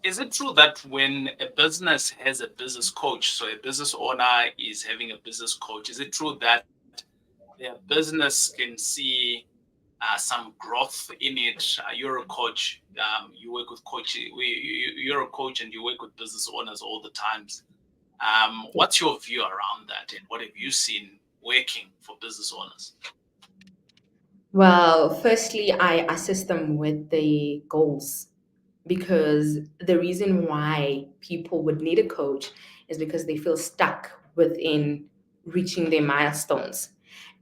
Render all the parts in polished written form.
Is it true that when a business has a business coach, so a business owner is having a business coach, is it true that their business can see some growth in it? You're a coach, you work with you're a coach and you work with business owners all the times. What's your view around that, and what have you seen working for business owners? Well, firstly, I assist them with the goals because the reason why people would need a coach is because they feel stuck within reaching their milestones.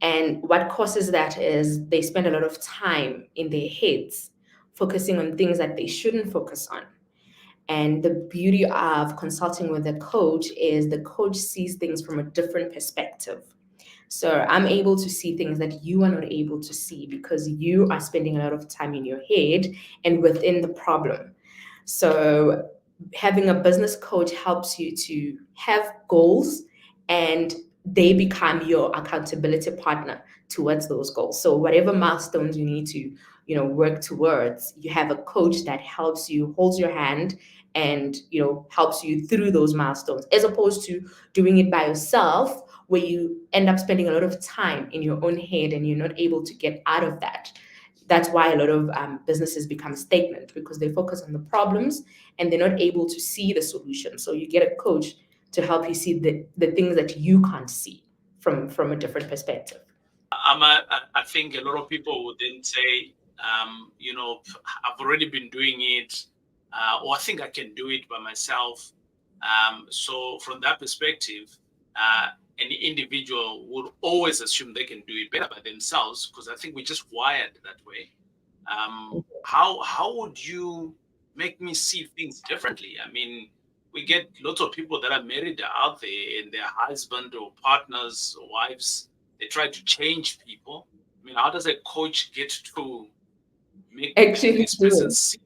And what causes that is they spend a lot of time in their heads focusing on things that they shouldn't focus on. And the beauty of consulting with a coach is the coach sees things from a different perspective. So I'm able to see things that you are not able to see because you are spending a lot of time in your head and within the problem. So having a business coach helps you to have goals and they become your accountability partner towards those goals. So whatever milestones you need to, work towards, you have a coach that helps you, holds your hand and, helps you through those milestones as opposed to doing it by yourself where you end up spending a lot of time in your own head and you're not able to get out of that. That's why a lot of businesses become stagnant because they focus on the problems and they're not able to see the solution. So you get a coach to help you see the things that you can't see from a different perspective. I think a lot of people would then say, I've already been doing it, or I think I can do it by myself. So from that perspective, any individual would always assume they can do it better by themselves because I think we're just wired that way. How would you make me see things differently? I mean, we get lots of people that are married out there, and their husband or partners or wives, they try to change people. I mean, how does a coach get to make Actually this do person it. see?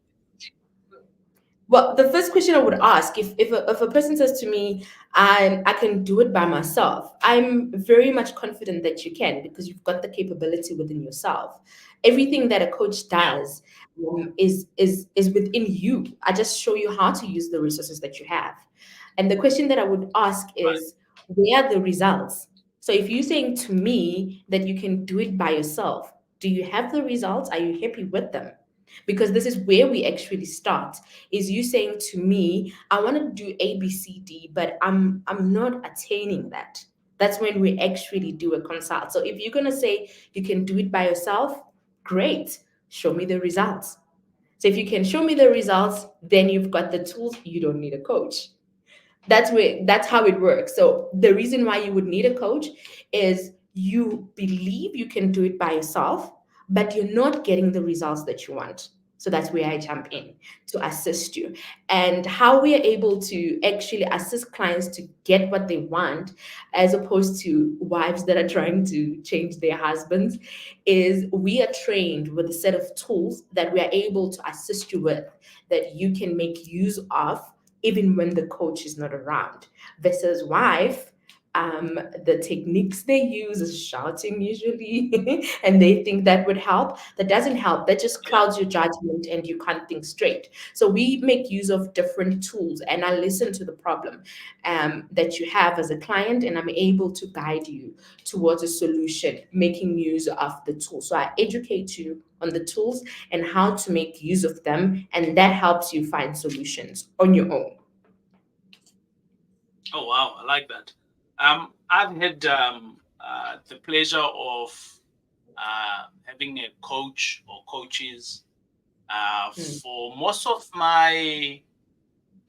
Well, the first question I would ask if a person says to me, I can do it by myself, I'm very much confident that you can because you've got the capability within yourself. Everything that a coach Yeah, does is within you. I just show you how to use the resources that you have. And the question that I would ask right. is, where are the results? So if you're saying to me that you can do it by yourself, do you have the results? Are you happy with them? Because this is where we actually start is you saying to me, I want to do ABCD, but I'm not attaining that. That's when we actually do a consult. So if you're going to say you can do it by yourself, great, show me the results. So if you can show me the results, then you've got the tools. You don't need a coach. That's how it works. So the reason why you would need a coach is you believe you can do it by yourself, but you're not getting the results that you want. So that's where I jump in to assist you. And how we are able to actually assist clients to get what they want, as opposed to wives that are trying to change their husbands, is we are trained with a set of tools that we are able to assist you with that you can make use of even when the coach is not around. Versus wife, the techniques they use is shouting usually, and they think that would help. That doesn't help. That just Yeah. clouds your judgment and you can't think straight. So we make use of different tools, and I listen to the problem that you have as a client, and I'm able to guide you towards a solution, making use of the tool. So I educate you on the tools and how to make use of them, and that helps you find solutions on your own. Oh wow, I like that. I've had the pleasure of having a coach or coaches Mm. for most of my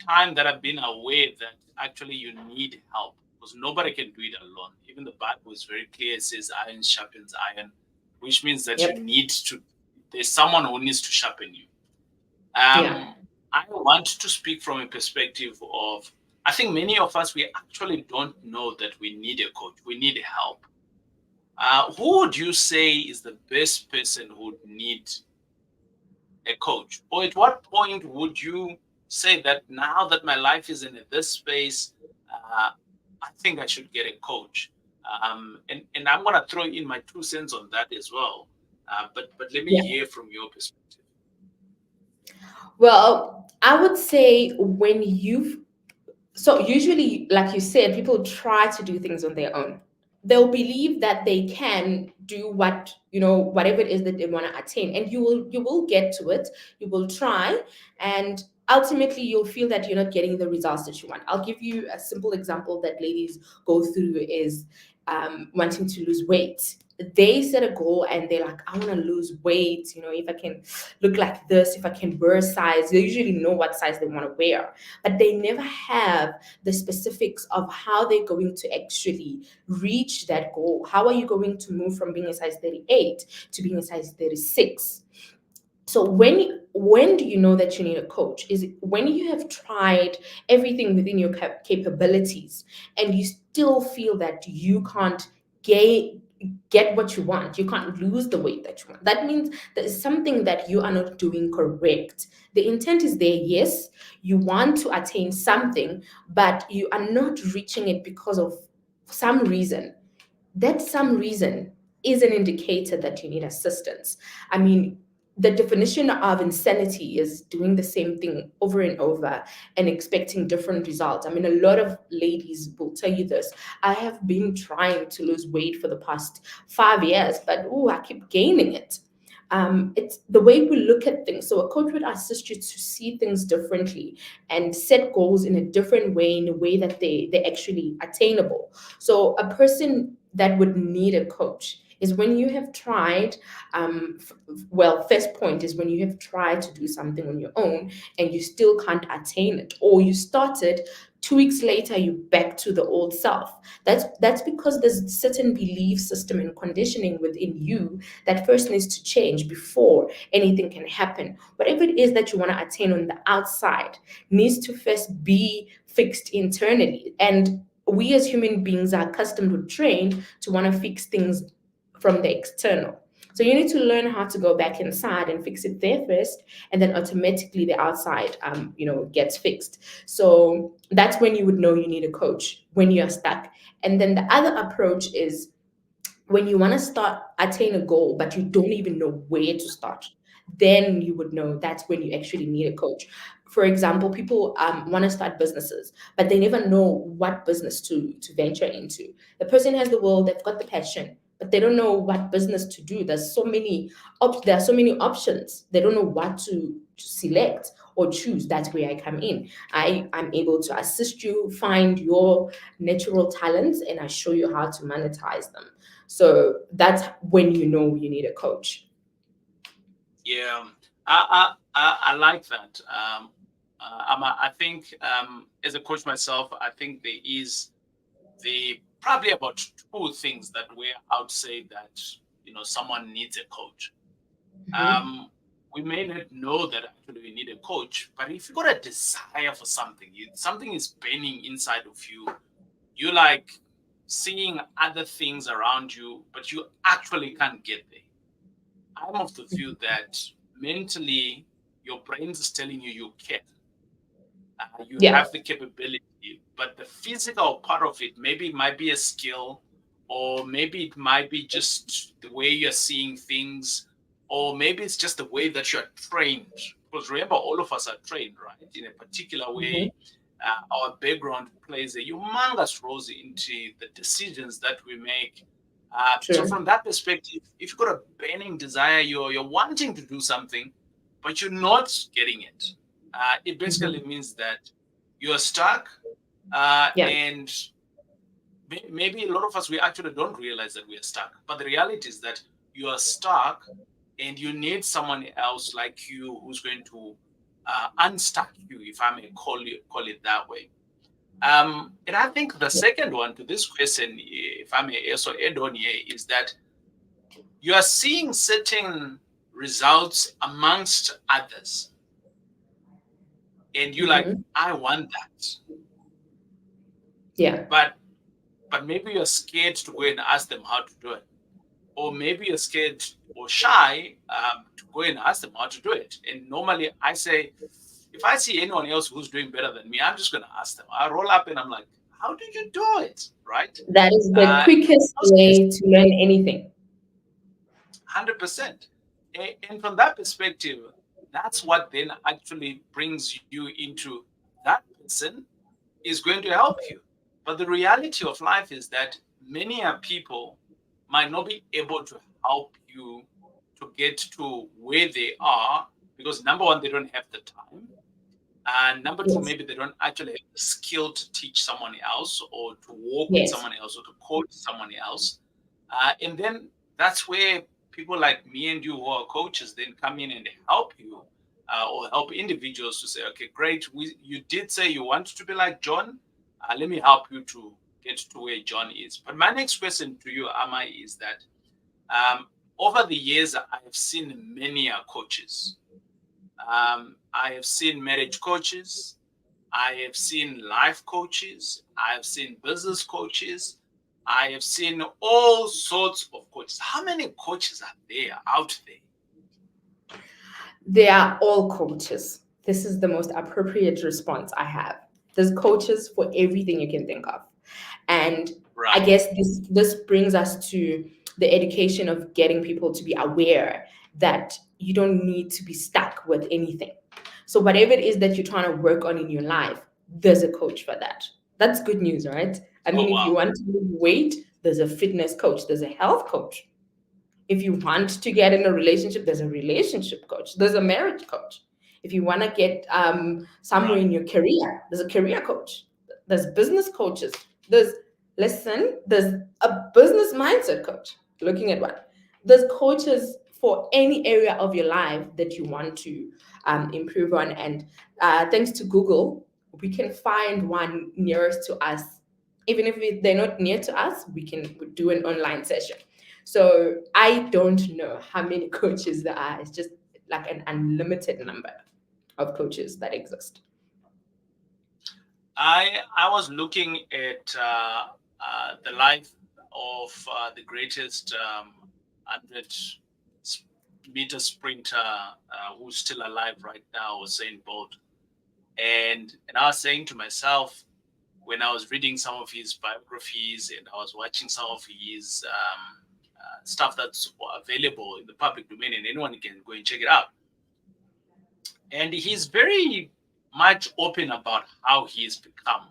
time that I've been aware that actually you need help because nobody can do it alone. Even the Bible is very clear. It says iron sharpens iron, which means that you Yep. need to, there's someone who needs to sharpen you. Yeah. I want to speak from a perspective of, I think many of us, we actually don't know that we need a coach, we need help. Who would you say is the best person who would need a coach? Or at what point would you say that now that my life is in this space, I think I should get a coach? And I'm going to throw in my 2 cents on that as well. But let me Yeah. hear from your perspective. Well, I would say when you've, so usually, like you said, people try to do things on their own. They'll believe that they can do what, whatever it is that they want to attain, and you will get to it. You will try, and ultimately you'll feel that you're not getting the results that you want. I'll give you a simple example that ladies go through is wanting to lose weight. They set a goal and they're like, I want to lose weight, if I can look like this, if I can wear a size. They usually know what size they want to wear, but they never have the specifics of how they're going to actually reach that goal. How are you going to move from being a size 38 to being a size 36? So when do you know that you need a coach? Is when you have tried everything within your capabilities and you still feel that you can't gain get what you want, you can't lose the weight that you want. That means there is something that you are not doing correct. The intent is there, yes, you want to attain something, but you are not reaching it because of some reason. That some reason is an indicator that you need assistance. I mean, the definition of insanity is doing the same thing over and over and expecting different results. I mean, a lot of ladies will tell you this. I have been trying to lose weight for the past 5 years, but I keep gaining it. It's the way we look at things. So a coach would assist you to see things differently and set goals in a different way, in a way that they're actually attainable. So a person that would need a coach is when you have tried, well, first point is when you have tried to do something on your own and you still can't attain it, or you started 2 weeks later you back to the old self. That's because there's a certain belief system and conditioning within you that first needs to change before anything can happen. Whatever it is that you want to attain on the outside needs to first be fixed internally. And we as human beings are accustomed or trained to want to fix things from the external. So you need to learn how to go back inside and fix it there first, and then automatically the outside, gets fixed. So that's when you would know you need a coach, when you're stuck. And then the other approach is when you want to start attain a goal but you don't even know where to start. Then you would know that's when you actually need a coach. For example, people want to start businesses but they never know what business to venture into. The person has the will, they've got the passion, but they don't know what business to do. There are so many options, they don't know what to select or choose. That's where I come in. I'm able to assist you find your natural talents and I show you how to monetize them. So that's when you know you need a coach. Yeah, I like that. I think as a coach myself, I think there is the probably about two things that where I would say that someone needs a coach. Mhm. Um, we may not know that actually we need a coach, but if you got a desire for something, something is burning inside of you. You like seeing other things around you, but you actually can't get there. I'm of the view that mentally your brain is telling you you can. You Yeah. have the capability, but the physical part of it, maybe it might be a skill, or maybe it might be just the way you're seeing things, or maybe it's just the way that you're trained. Because remember, all of us are trained, right? In a particular Mhm. way, our background plays a humongous role into the decisions that we make. So True. from that perspective, if you've got a burning desire, you're wanting to do something, but you're not getting it, it basically Mhm. means that you're stuck, Yeah. and maybe a lot of us we actually don't realize that we are stuck. But the reality is that you are stuck, and you need someone else like you who's going to unstuck you, if I may call it that way. And I think the second one to this question, if I may also add on here, is that you are seeing certain results amongst others, and you like, Mhm. I want that, Yeah. but maybe you're scared to go and ask them how to do it, or maybe you're scared or shy to go and ask them how to do it. And normally I say, if I see anyone else who's doing better than me, I'm just going to ask them. I roll up and I'm like, how did you do it, right? That is the In quickest most cases, way to learn anything. 100%. And from that perspective, That's what then actually brings you into that person is going to help you. But the reality of life is that many people might not be able to help you to get to where they are because number one, they don't have the time. And number two, Yes. maybe they don't actually have the skill to teach someone else or to work with Yes. someone else or to coach someone else. And then that's where people like me and you who are coaches then come in and help you or help individuals to say, okay, great. You did say you want to be like John. Let me help you to get to where John is. But my next question to you, Amai, is that over the years, I have seen many coaches. I have seen marriage coaches. I have seen life coaches. I have seen business coaches. I have seen all sorts of coaches. How many coaches are there out there? They are all coaches. This is the most appropriate response I have. There's coaches for everything you can think of. And I Right. guess this brings us to the education of getting people to be aware that you don't need to be stuck with anything. So whatever it is that you're trying to work on in your life, there's a coach for that. That's good news, right? I Oh, mean, if you wow. want to lose weight, there's a fitness coach, there's a health coach. If you want to get in a relationship, there's a relationship coach, there's a marriage coach. If you want to get somewhere Right. in your career, there's a career coach, there's business coaches, there's there's a business mindset coach. Looking at what there's coaches for any area of your life that you want to improve on. And thanks to Google, we can find one nearest to us. Even if they're not near to us, we can do an online session. So I don't know how many coaches there are. It's just like an unlimited number of coaches that exist. I was looking at the life of the greatest 100-meter sprinter who's still alive right now, Usain Bolt. And I was saying to myself, when I was reading some of his biographies and I was watching some of his stuff that's available in the public domain and anyone can go and check it out. And he's very much open about how he's become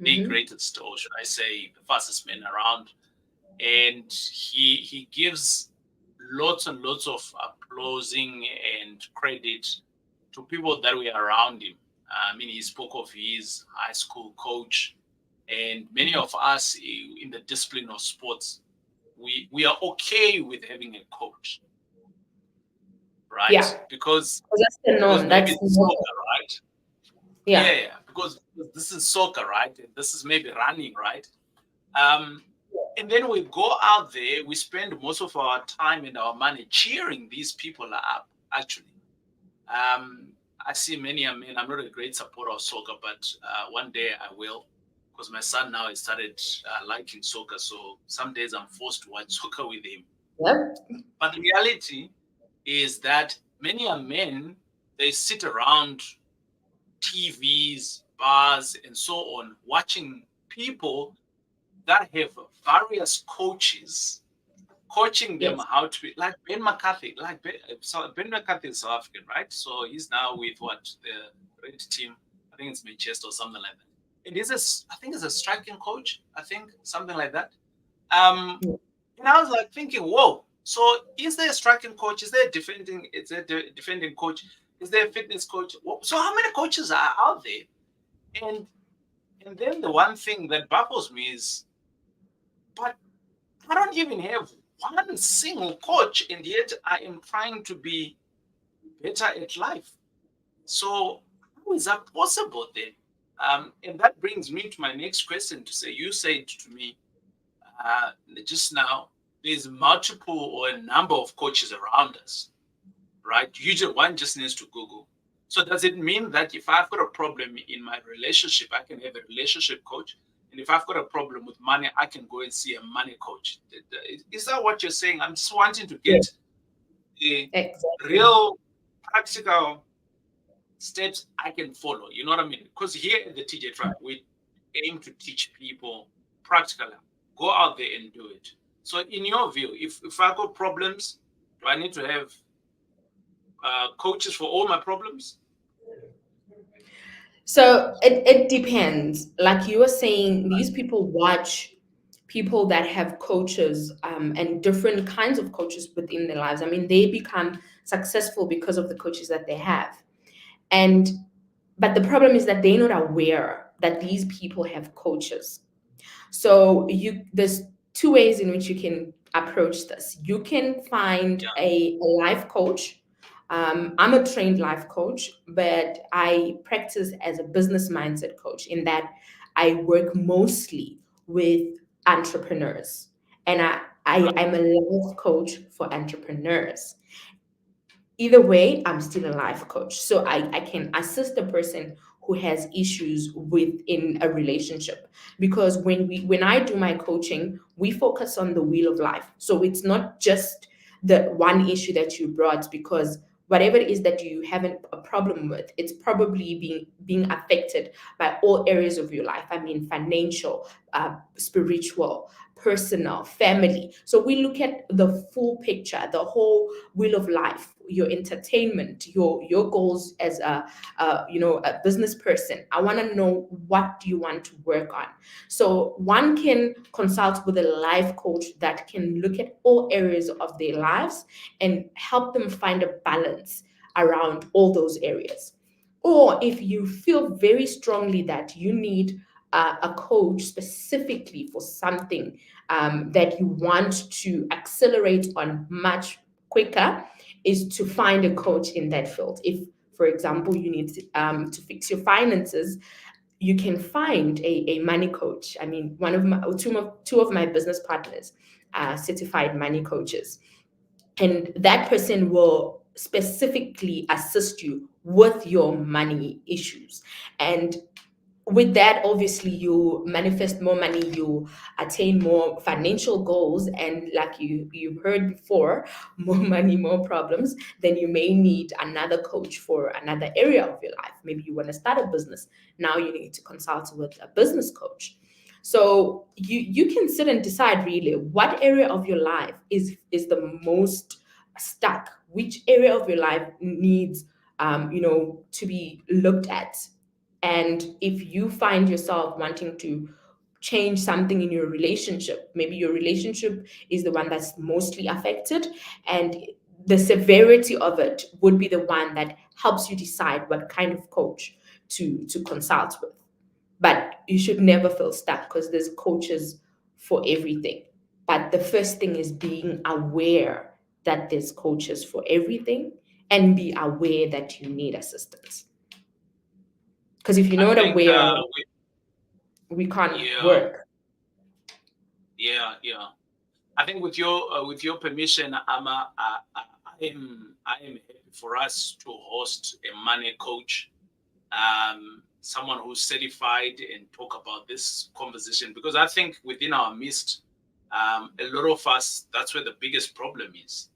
the Mm-hmm. greatest, or should I say, the fastest man around. And he gives lots and lots of applauding and credit to people that were around him. I mean, he spoke of his high school coach, and many of us in the discipline of sports, we are okay with having a coach, right? Yeah, Because that's the norm. maybe That's it's normal. soccer, right? Yeah, Yeah, yeah. Because this is soccer, right? And this is maybe running, right? Um, and then we go out there, we spend most of our time and our money cheering these people up, actually. I see many, I mean, I'm not a great supporter of soccer, but one day I will, because my son now has started liking soccer. So some days I'm forced to watch soccer with him. yep, But the reality is that many a men, they sit around TVs, bars, and so on, watching people that have various coaches coaching them yes, how to be like Ben McCarthy. Ben McCarthy is South African, right? So he's now with what the red team. I think it's Manchester or something like that. And I think he's a striking coach. I think something like that. Um, and I was like thinking, whoa. So is there a striking coach? Is there a defending? Is there a defending coach? Is there a fitness coach? So how many coaches are out there? And and then the one thing that baffles me is, but I don't even have one single coach, and yet I am trying to be better at life. So how is that possible then? And that brings me to my next question to say, you said to me uh, just now, there's multiple or a number of coaches around us, right? Usually one just needs to Google. So does it mean that if I've got a problem in my relationship, I can have a relationship coach? And if I've got a problem with money, I can go and see a money coach. Is that what you're saying? I'm just wanting to yes, get the exactly. real practical steps I can follow. You know what I mean? Because here at the TJ Tribe, we aim to teach people practically. Go out there and do it. So in your view, if I got problems, do I need to have coaches for all my problems? So it depends. Like you were saying, these people watch people that have coaches and different kinds of coaches within their lives. I mean, they become successful because of the coaches that they have. And but the problem is that they're not aware that these people have coaches. So there's two ways in which you can approach this. You can find Yeah. a life coach. I'm a trained life coach, but I practice as a business mindset coach in that I work mostly with entrepreneurs. And I'm a life coach for entrepreneurs. Either way, I'm still a life coach. So I can assist a person who has issues within a relationship. Because when I do my coaching, we focus on the wheel of life. So it's not just the one issue that you brought, because whatever it is that you have a problem with, it's probably being affected by all areas of your life. I mean, financial, spiritual, personal, family. So we look at the full picture, the whole wheel of life, your entertainment, your goals as a business person. I want to know, what do you want to work on? So one can consult with a life coach that can look at all areas of their lives and help them find a balance around all those areas. Or if you feel very strongly that you need a coach specifically for something that you want to accelerate on much quicker, is to find a coach in that field. If, for example, you need to fix your finances, you can find a money coach. I mean, two of my business partners are certified money coaches, and that person will specifically assist you with your money issues. And with that, obviously, you manifest more money, you attain more financial goals, and like you've heard before, more money, more problems. Then you may need another coach for another area of your life. Maybe you want to start a business. Now you need to consult with a business coach. So you can sit and decide really what area of your life is the most stuck, which area of your life needs to be looked at. And if you find yourself wanting to change something in your relationship, maybe your relationship is the one that's mostly affected, and the severity of it would be the one that helps you decide what kind of coach to consult with. But you should never feel stuck, because there's coaches for everything. But the first thing is being aware that there's coaches for everything, and be aware that you need assistance. Because if you're I not think, aware, we can't yeah, work. yeah. I think with your permission, Ama, I am happy for us to host a money coach, someone who's certified, and talk about this conversation, because I think within our midst, a lot of us, that's where the biggest problem is.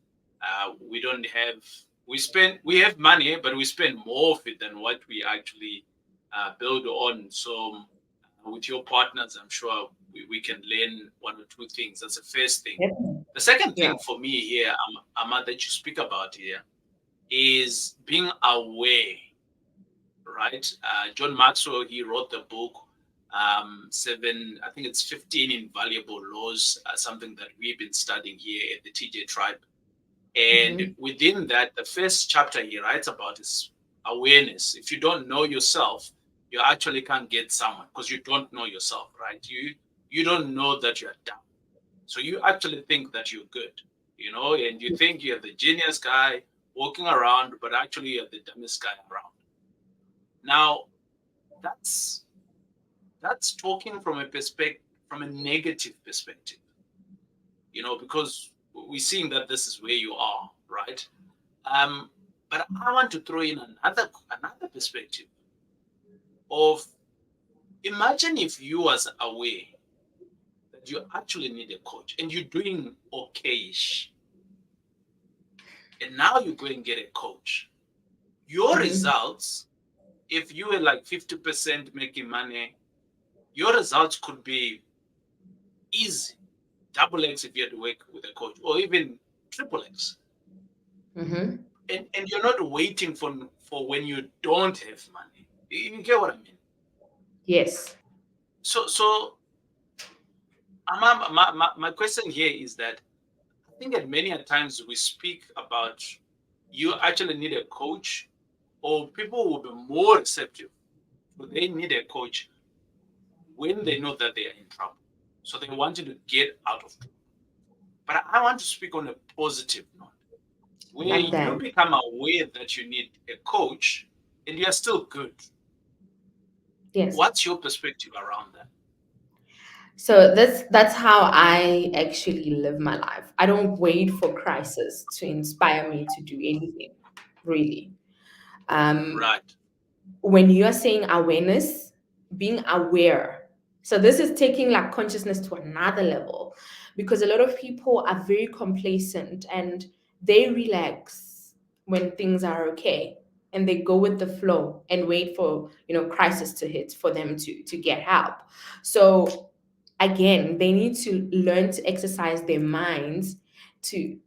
We don't have we have money, but we spend more of it than what we actually build on. So with your partners, I'm sure we can learn one or two things. That's the first thing. Definitely. The second Yeah. thing for me here, Amma, that you speak about here, is being aware, right? John Maxwell, he wrote the book, seven, I think it's 15 invaluable laws, something that we've been studying here at the TJ Tribe. And Hmm. within that, the first chapter he writes about is awareness. If you don't know yourself, you actually can't get someone, because you don't know yourself, right? You don't know that you're down. So you actually think that you're good, and you think you're the genius guy walking around, but actually you're the dumbest guy around. Now, that's that's talking from a from a negative perspective, because we're seeing that this is where you are, right? Um, but I want to throw in another perspective of, imagine if you was aware that you actually need a coach and you're doing okayish, and now you go and get a coach. Your Hmm. results, if you were like 50% making money, your results could be easy, double X if you had to work with a coach, or even triple X. Hmm. and you're not waiting for when you don't have money. You get what I mean? Yes. So my question here is that I think that many a times we speak about you actually need a coach, or people will be more receptive. So they need a coach when they know that they are in trouble. So they want you to get out of trouble. But I want to speak on a positive note, where Like you that. become aware that you need a coach and you're still good. Yes. What's your perspective around that? So that's how I actually live my life. I don't wait for crisis to inspire me to do anything, really. Um, Right. when you are saying awareness, being aware. So this is taking like consciousness to another level, because a lot of people are very complacent and they relax when things are okay, and they go with the flow and wait for, crisis to hit for them to get help. So again, they need to learn to exercise their minds to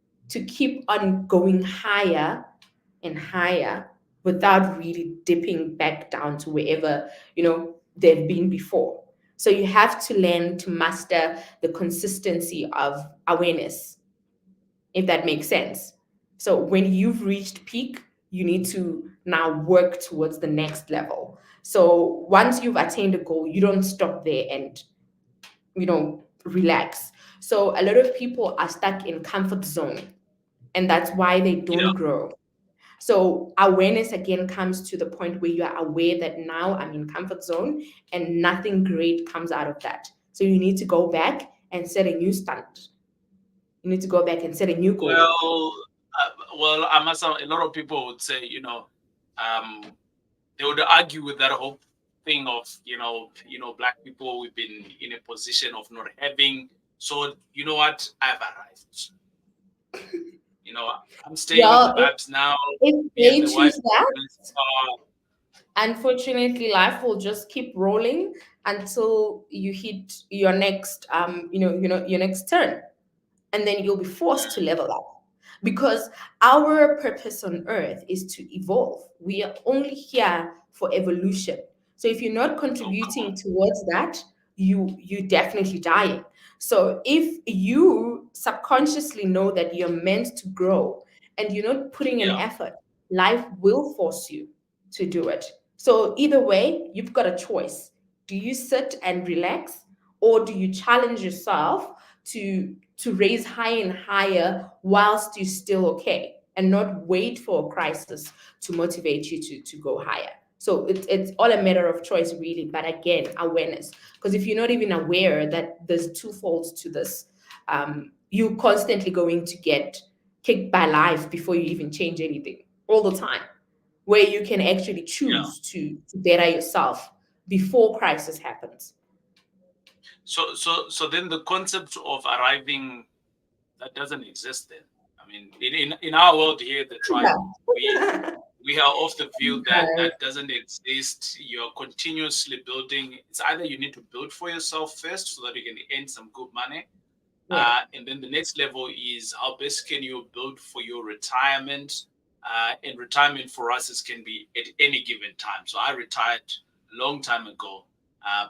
keep on going higher and higher without really dipping back down to wherever they've been before. So you have to learn to master the consistency of awareness, if that makes sense. So when you've reached peak, you need to now work towards the next level. So once you've attained a goal, you don't stop there and relax. So a lot of people are stuck in comfort zone, and that's why they Yeah. don't grow. So awareness again comes to the point where you are aware that now I'm in comfort zone and nothing great comes out of that. So you need to go back and set a new standard. You need to go back and set a new goal. Well, I must. A lot of people would say, um, they would argue with that whole thing of, black people. We've been in a position of not having. So you know what? I've arrived. You know, I'm staying with the Well, Babs now. if Me and they the wife choose have that, a nice car. unfortunately, life will just keep rolling until you hit your next your next turn, and then you'll be forced to Mm, level up, because our purpose on earth is to evolve. We are only here for evolution. So if you're not oh, come on. contributing towards that, you definitely dying. So if you subconsciously know that you're meant to grow and you're not putting an Yeah. effort, life will force you to do it. So either way, you've got a choice. Do you sit and relax, or do you challenge yourself to raise higher and higher whilst you're still okay, and not wait for a crisis to motivate you to go higher? So it's all a matter of choice, really. But again, awareness. Because if you're not even aware that there's two folds to this, you're constantly going to get kicked by life before you even change anything all the time, where you can actually Yeah. choose to better yourself before crisis happens. So then the concept of arriving, that doesn't exist then. I mean, in our world here, the tribe, we we are of the view that Right. that doesn't exist. You're continuously building. It's either you need to build for yourself first so that you can earn some good money, Yeah. and then the next level is how best can you build for your retirement. And retirement for us is can be at any given time. So I retired a long time ago,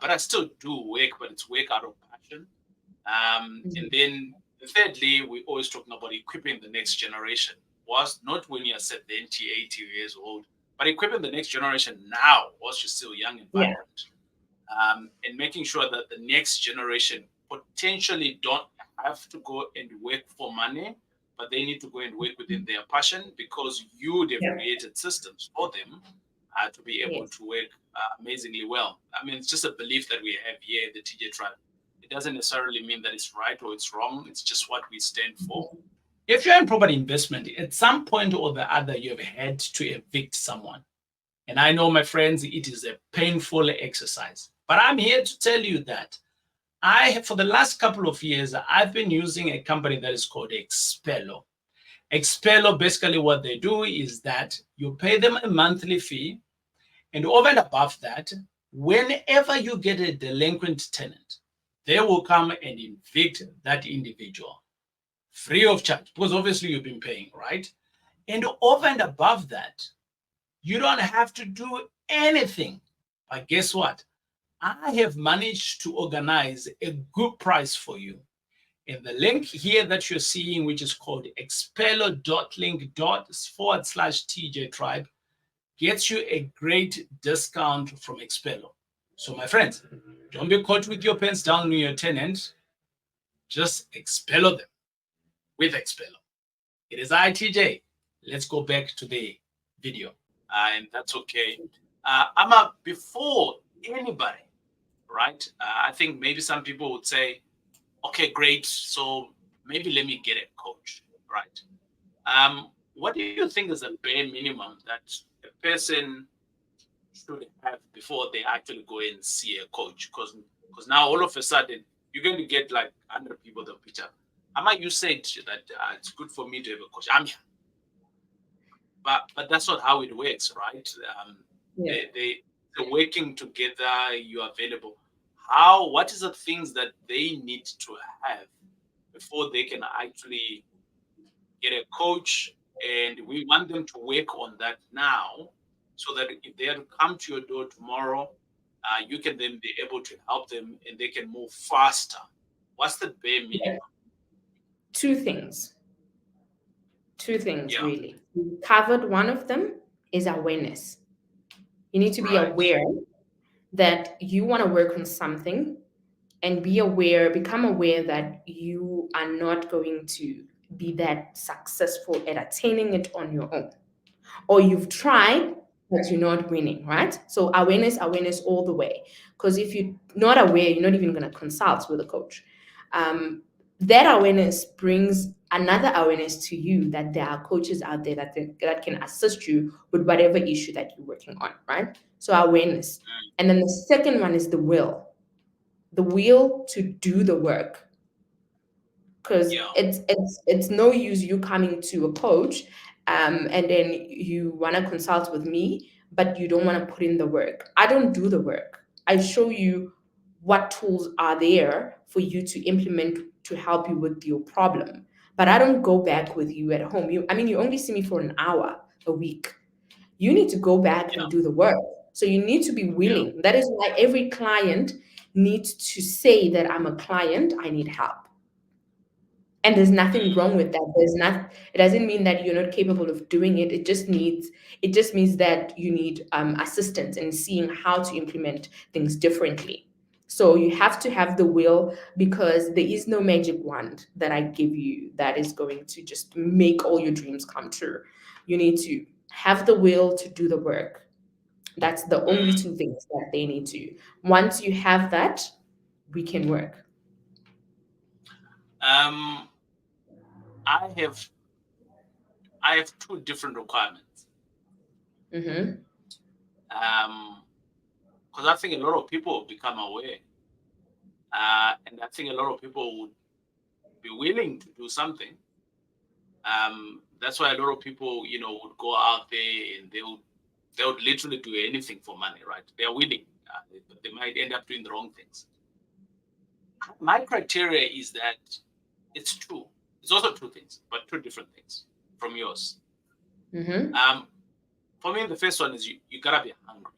but I still do work, but it's work out of passion. And Mhm. then thirdly, we're always talking about equipping the next generation. Was not when you're 70, 80 years old, but equipping the next generation now, whilst you're still young and Yeah. vibrant, and making sure that the next generation potentially don't have to go and work for money, but they need to go and work within their passion because you have Yeah. created systems for them to be able Yes. to work amazingly well. I mean, it's just a belief that we have here at the TJ tribe. It doesn't necessarily mean that it's right or it's wrong. It's just what we stand for. If you're in property investment, at some point or the other, you have had to evict someone. And I know, my friends, it is a painful exercise. But I'm here to tell you that for the last couple of years, I've been using a company that is called Expello. Expello, basically, what they do is that you pay them a monthly fee. And over and above that, whenever you get a delinquent tenant, they will come and evict that individual free of charge because obviously you've been paying, right? And over and above that, you don't have to do anything. But guess what? I have managed to organize a good price for you. And the link here that you're seeing, which is called expello.link./TJ Tribe, gets you a great discount from Expello. So, my friends, don't be caught with your pens down near your tenant. Just Expello them with Expello. It is ITJ. Let's go back to the video. And that's okay. Ama, before anybody, right? I think maybe some people would say, okay, great. So maybe let me get a coach, right? What do you think is the bare minimum that a person should have before they actually go and see a coach? Because now all of a sudden you're going to get like 100 people that pitch up. Ama, you said that it's good for me to have a coach. I'm here, but that's not how it works, right? Yeah. They're working together. You're available. How? What is the things that they need to have before they can actually get a coach? And we want them to work on that now, so that if they are to come to your door tomorrow, you can then be able to help them and they can move faster. What's the bare Yeah. minimum? Two things. Two things, Yeah. really. We covered one of them is awareness. You need to be Right. aware that you want to work on something and become aware that you are not going to be that successful at attaining it on your own. Or you've tried, but you're not winning, right? So awareness all the way. Because if you're not aware, you're not even going to consult with a coach. Um, that awareness brings another awareness to you that there are coaches out there that can assist you with whatever issue that you're working on, right? So awareness. And then the second one is the will to do the work, because Yeah. it's no use you coming to a coach, and then you want to consult with me but you don't want to put in the work. I don't do the work. I show you what tools are there for you to implement to help you with your problem, but I don't go back with you at home. You only see me for an hour a week. You need to go back Yeah. and do the work. So you need to be Yeah. willing. That is why every client needs to say that I'm a client, I need help. And there's nothing Mm. wrong with that. It doesn't mean that you're not capable of doing it. It just means that you need assistance in seeing how to implement things differently. So you have to have the will, because there is no magic wand that I give you that is going to just make all your dreams come true. You need to have the will to do the work. That's the only Mm. two things that they need to. Once you have that, we can work. Um, I have I have two different requirements. Mm-hmm. Because I think a lot of people become aware, and I think a lot of people would be willing to do something. That's why a lot of people, would go out there and they would literally do anything for money, right? They are willing, but they might end up doing the wrong things. My criteria is that it's two. It's also two things, but two different things from yours. Mm-hmm. Um, for me, the first one is you gotta be hungry.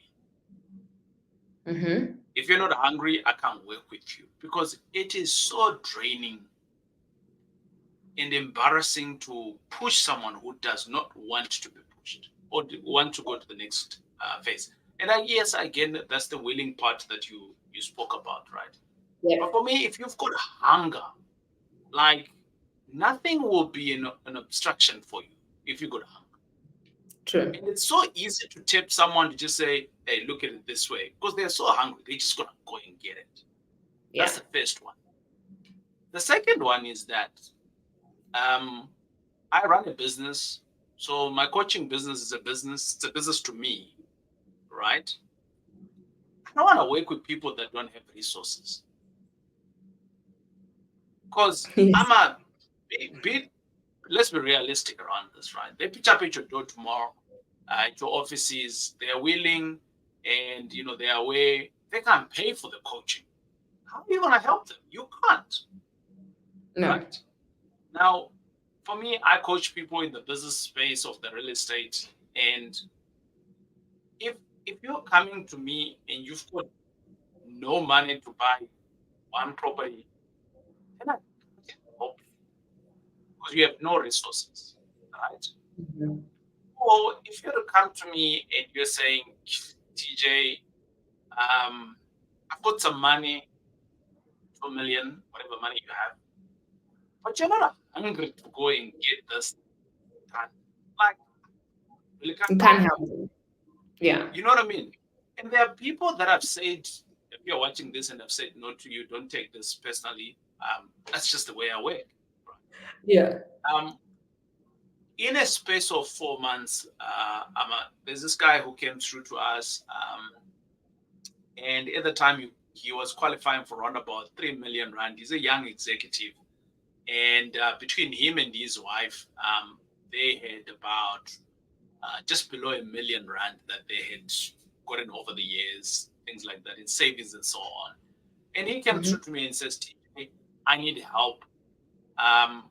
Mm-hmm. If you're not hungry, I can't work with you because it is so draining and embarrassing to push someone who does not want to be pushed or want to go to the next phase. And yes, again, that's the willing part that you spoke about, right? But Yep. for me, if you've got hunger, like nothing will be an obstruction for you if you got hunger. True. And it's so easy to tip someone to just say, hey, look at it this way, because they're so hungry, they're just gonna go and get it. That's Yeah. the first one. The second one is that um, I run a business. So my coaching business is a business. It's a business to me, right? I don't want to work with people that don't have resources. Because I'm Yes. a bit, let's be realistic around this, right? They pitch up at your door tomorrow, at your offices. They're willing and, they are aware. They can't pay for the coaching. How are you going to help them? You can't, No. right? Now, for me, I coach people in the business space of the real estate. And if if you're coming to me and you've got no money to buy one property, then I can't help you because you have no resources, right? Mhm. Or if you were to come to me and you're saying, TJ, I've got some money, 2 million, whatever money you have, but you're not hungry to go and get this done. Like, really can't You help can't you. help it. Yeah. You know what I mean? And there are people that have said, if you're watching this and have said no to you, don't take this personally. That's just the way I work. Yeah. Um, in a space of 4 months, there's this guy who came through to us, and at the time he was qualifying for around about 3 million rand. He's a young executive, and between him and his wife, they had about just below 1 million rand that they had gotten over the years, things like that, in savings and so on. And he came Hmm. through to me and says, "Hey, I need help. Um,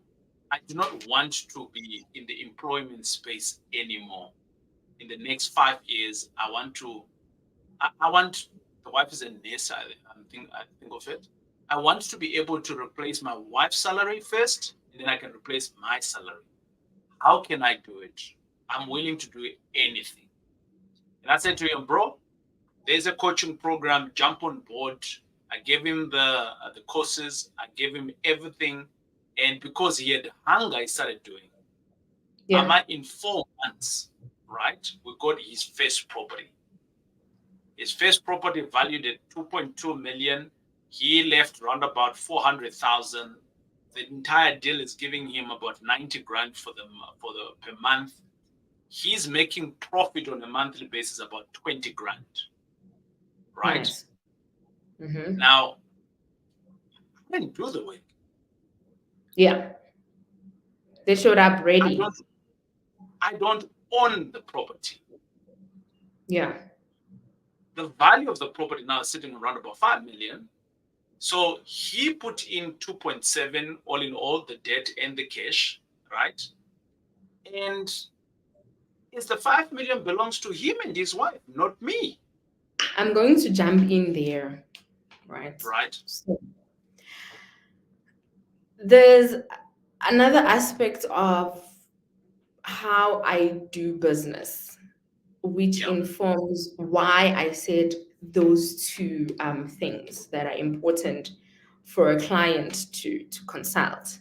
I do not want to be in the employment space anymore. In the next 5 years, I want, the wife is a nurse, I think of it. I want to be able to replace my wife's salary first, and then I can replace my salary. How can I do it? I'm willing to do anything." And I said to him, "Bro, there's a coaching program. Jump on board." I gave him the courses. I gave him everything, and because he had hunger, he started doing. Yeah. In 4 months, right? We got his first property. His first property valued at 2.2 million. He left around about 400,000. The entire deal is giving him about 90 grand for the per month. He's making profit on a monthly basis about 20 grand, right? Nice. Hmm. Now, I didn't do the work. Yeah. They showed up I ready. don't I don't own the property. Yeah. The value of the property now is sitting around about 5 million. So he put in 2.7 all in all, the debt and the cash, right? And is the 5 million belongs to him and his wife, not me, I'm going to jump in there, right? right? So there's another aspect of how I do business, which Yeah. informs why I said those two things that are important for a client to consult.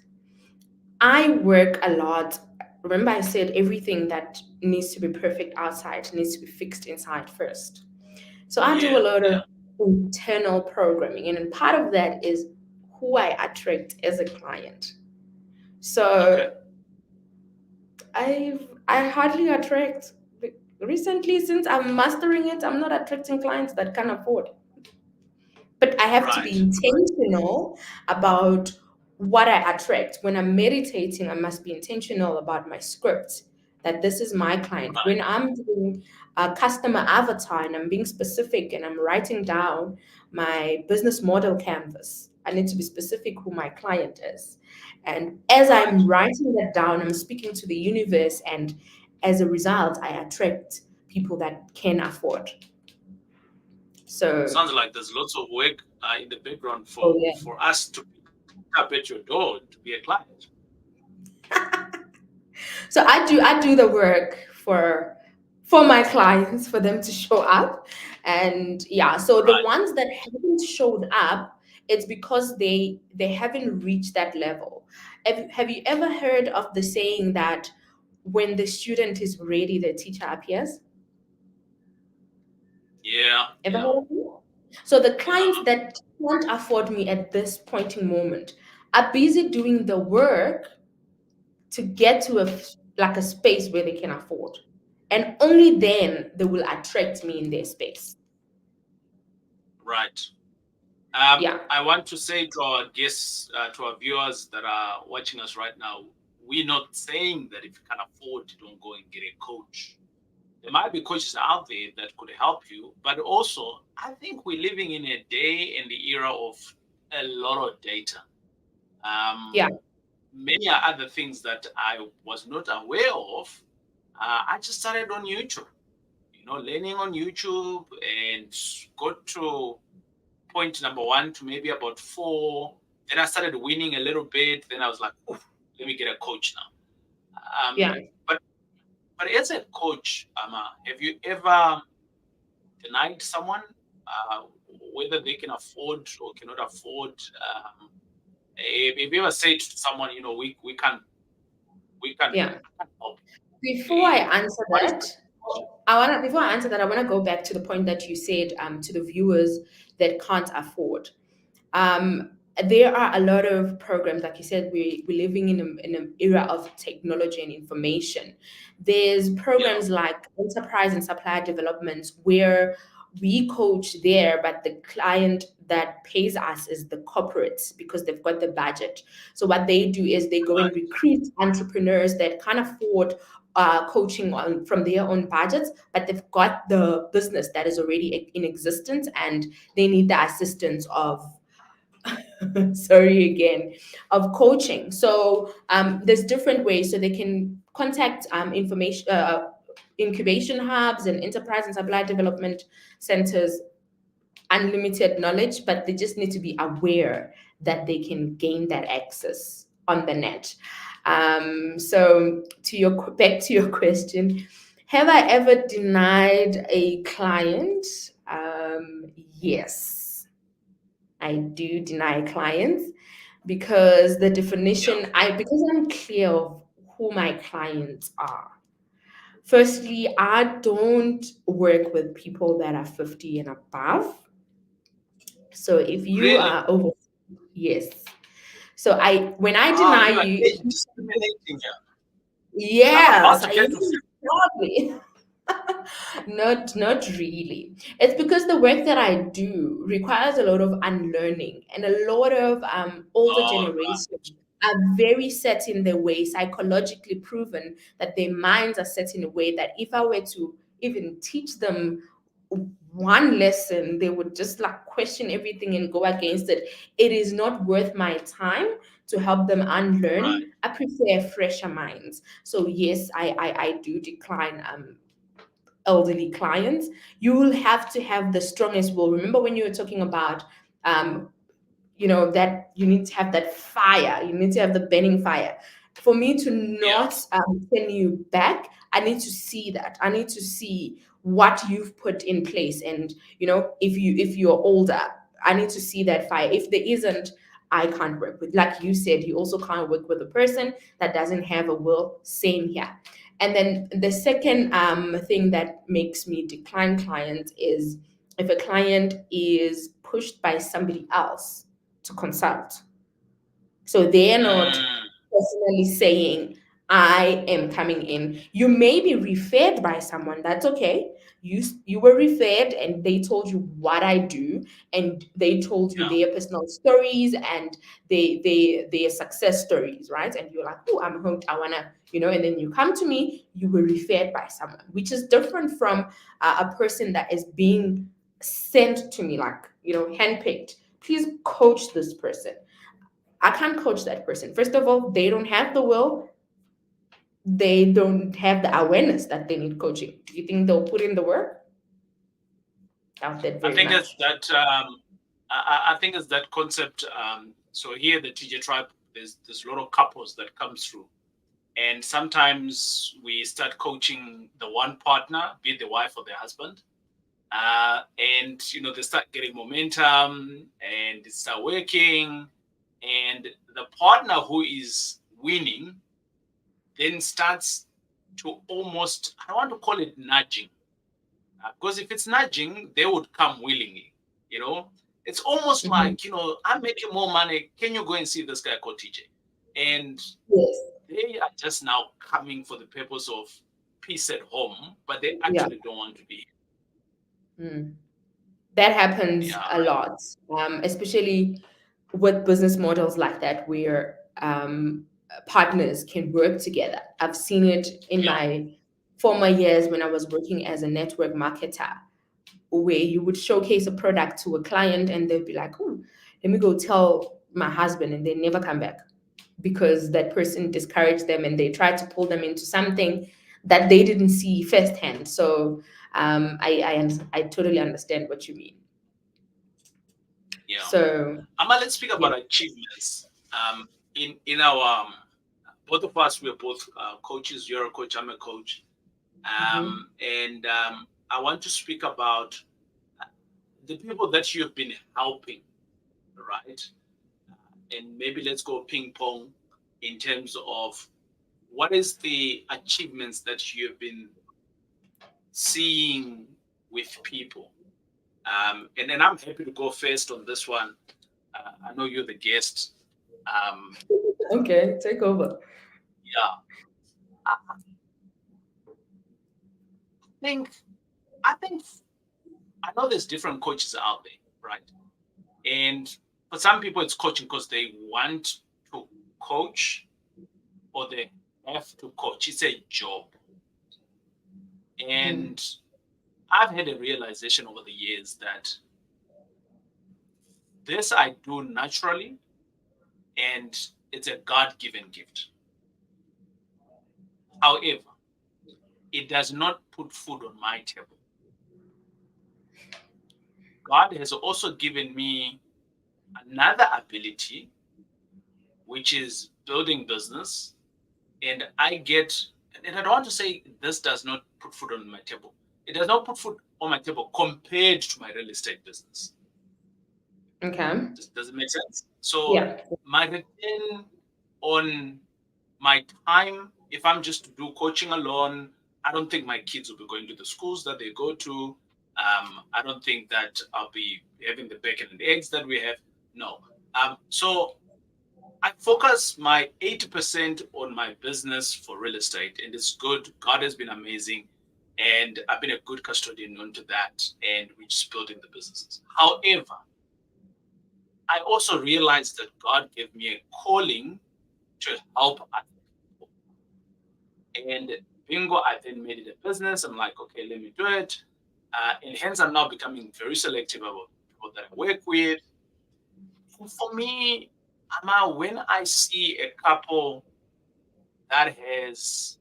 I work a lot. Remember, I said everything that needs to be perfect outside needs to be fixed inside first. So I do a Yeah. lot of Yeah. internal programming, and part of that is who I attract as a client. Okay. So I hardly attract recently since I'm mastering it. I'm not attracting clients that can afford, but I have to be Right. intentional about what I attract. When I'm meditating, I must be intentional about my script, that this is my client. Right. When I'm doing a customer avatar and I'm being specific and I'm writing down my business model canvas, I need to be specific who my client is. And as Right. I'm writing that down, I'm speaking to the universe, and as a result, I attract people that can afford. So, Sounds like there's lots of work in the background oh for us to pick up at your door to be a client. yeah. So I do the work for my clients, for them to show up. And yeah, so the Right. ones that haven't showed up, it's because they haven't reached that level. Have you ever heard of the saying that when the student is ready, the teacher appears? Yeah. Ever Yeah. heard of it? So the clients Yeah. that can't afford me at this pointing moment are busy doing the work to get to like a space where they can afford, and only then they will attract me in their space. Right. Yeah. I want to say to our guests, to our viewers that are watching us right now, we're not saying that if you can afford, don't go and get a coach. There might be coaches out there that could help you, but also I think we're living in a day and the era of a lot of data. Um, Yeah. many other things that I was not aware of, I just started on YouTube, learning on YouTube, and got to point number one to maybe about four. Then I started winning a little bit. Then I was like, "Oof, let me get a coach now." Yeah. But as a coach, have you ever denied someone, uh, whether they can afford or cannot afford? Have you ever said to someone, we Yeah. can't help? Before I Eh, answer What is that, that? before I answer that, I wanna go back to the point that you said to the viewers that can't afford. Um, there are a lot of programs, like you said, we're living in an era of technology and information. There's Yeah, programs like enterprise and supplier development where we coach there, but the client that pays us is the corporates because they've got the budget. So what they do is they go and right, recruit entrepreneurs that can't afford coaching on from their own budgets, but they've got the business that is already in existence and they need the assistance of sorry again of coaching. So there's different ways so they can contact information incubation hubs and enterprise and supply development centers, unlimited knowledge, but they just need to be aware that they can gain that access on the net. So to your back to your question, have I ever denied a client? Yes, I do deny clients because the yeah, definition I because I'm clear of who my clients are. Firstly, I don't work with people that are 50 and above. So if you really. are over, yes. So I when I Ah, deny you are you, age discriminating here. I'm about yes, to I get even offended. probably not really. It's because the work that I do requires a lot of unlearning and a lot of older All right, generation are very set in their way, psychologically proven that their minds are set in a way that if I were to even teach them one lesson, they would just like question everything and go against it. It is not worth my time to help them right. unlearn. I prefer fresher minds. So yes, I do decline elderly clients. You will have to have the strongest will. Remember when you were talking about um, that you need to have that fire, you need to have the burning fire for me to Yeah. not send you back. I need to see that, I need to see what you've put in place, and if you're older, I need to see that fire. If there isn't, I can't work with, like you said, you also can't work with a person that doesn't have a will. Same here. And then the second thing that makes me decline clients is if a client is pushed by somebody else to consult. So they're not Mm, personally saying, I am coming in. You may be referred by someone, that's okay. You were referred and they told you what I do, and they told you yeah. their personal stories and their success stories, right? And you're like, oh, I'm hooked. I wanna, and then you come to me, you were referred by someone, which is different from a person that is being sent to me, like, handpicked. Please coach this person. I can't coach that person. First of all, they don't have the will. They don't have the awareness that they need coaching. Do you think they'll put in the work? Doubt that I very think it's much. that. I think it's that concept. So here, the TJ tribe, there's a lot of couples that comes through, and sometimes we start coaching the one partner, be it the wife or the husband, and they start getting momentum and it start working, and the partner who is winning then starts to almost, I don't want to call it nudging, because if it's nudging, they would come willingly. You know, it's almost Mhm. like, I'm making more money. Can you go and see this guy called TJ? And Yes. they are just now coming for the purpose of peace at home, but they Yeah. actually don't want to be. Mm. That happens Yeah, a lot, especially with business models like that where partners can work together. I've seen it in yeah, my former years when I was working as a network marketer, where you would showcase a product to a client and they'd be like, oh, let me go tell my husband, and they never come back. because that person discouraged them and they tried to pull them into something that they didn't see firsthand. So I totally understand what you mean. Yeah. So Let's speak yeah. about achievements. In our both of us, we're both coaches. You're a coach. I'm a coach. Mm-hmm. And I want to speak about the people that you've been helping, right? And maybe let's go ping pong in terms of what is the achievements that you've been seeing with people. And then I'm happy to go first on this one. I know you're the guest. Um, Okay, take over. yeah, I think I think I know there's different coaches out there, right? And for some people, it's coaching because they want to coach or they have to coach. It's a job. Mm-hmm. And I've had a realization over the years that this I do naturally and it's a God given gift. However, it does not put food on my table. God has also given me another ability, which is building business. And I get, and I don't want to say this does not put food on my table. It does not put food on my table compared to my real estate business. Okay. Does it make sense? So Yeah. my return on my time, if I'm just to do coaching alone, I don't think my kids will be going to the schools that they go to. I don't think that I'll be having the bacon and eggs that we have. No. So I focus my 80% on my business for real estate, and it's good. God has been amazing, and I've been a good custodian onto that, and we're just building the businesses. However, I also realized that God gave me a calling to help other people. And bingo, I then made it a business. I'm like, okay, let me do it. And hence, I'm now becoming very selective about people that I work with. And for me, Ama, when I see a couple that has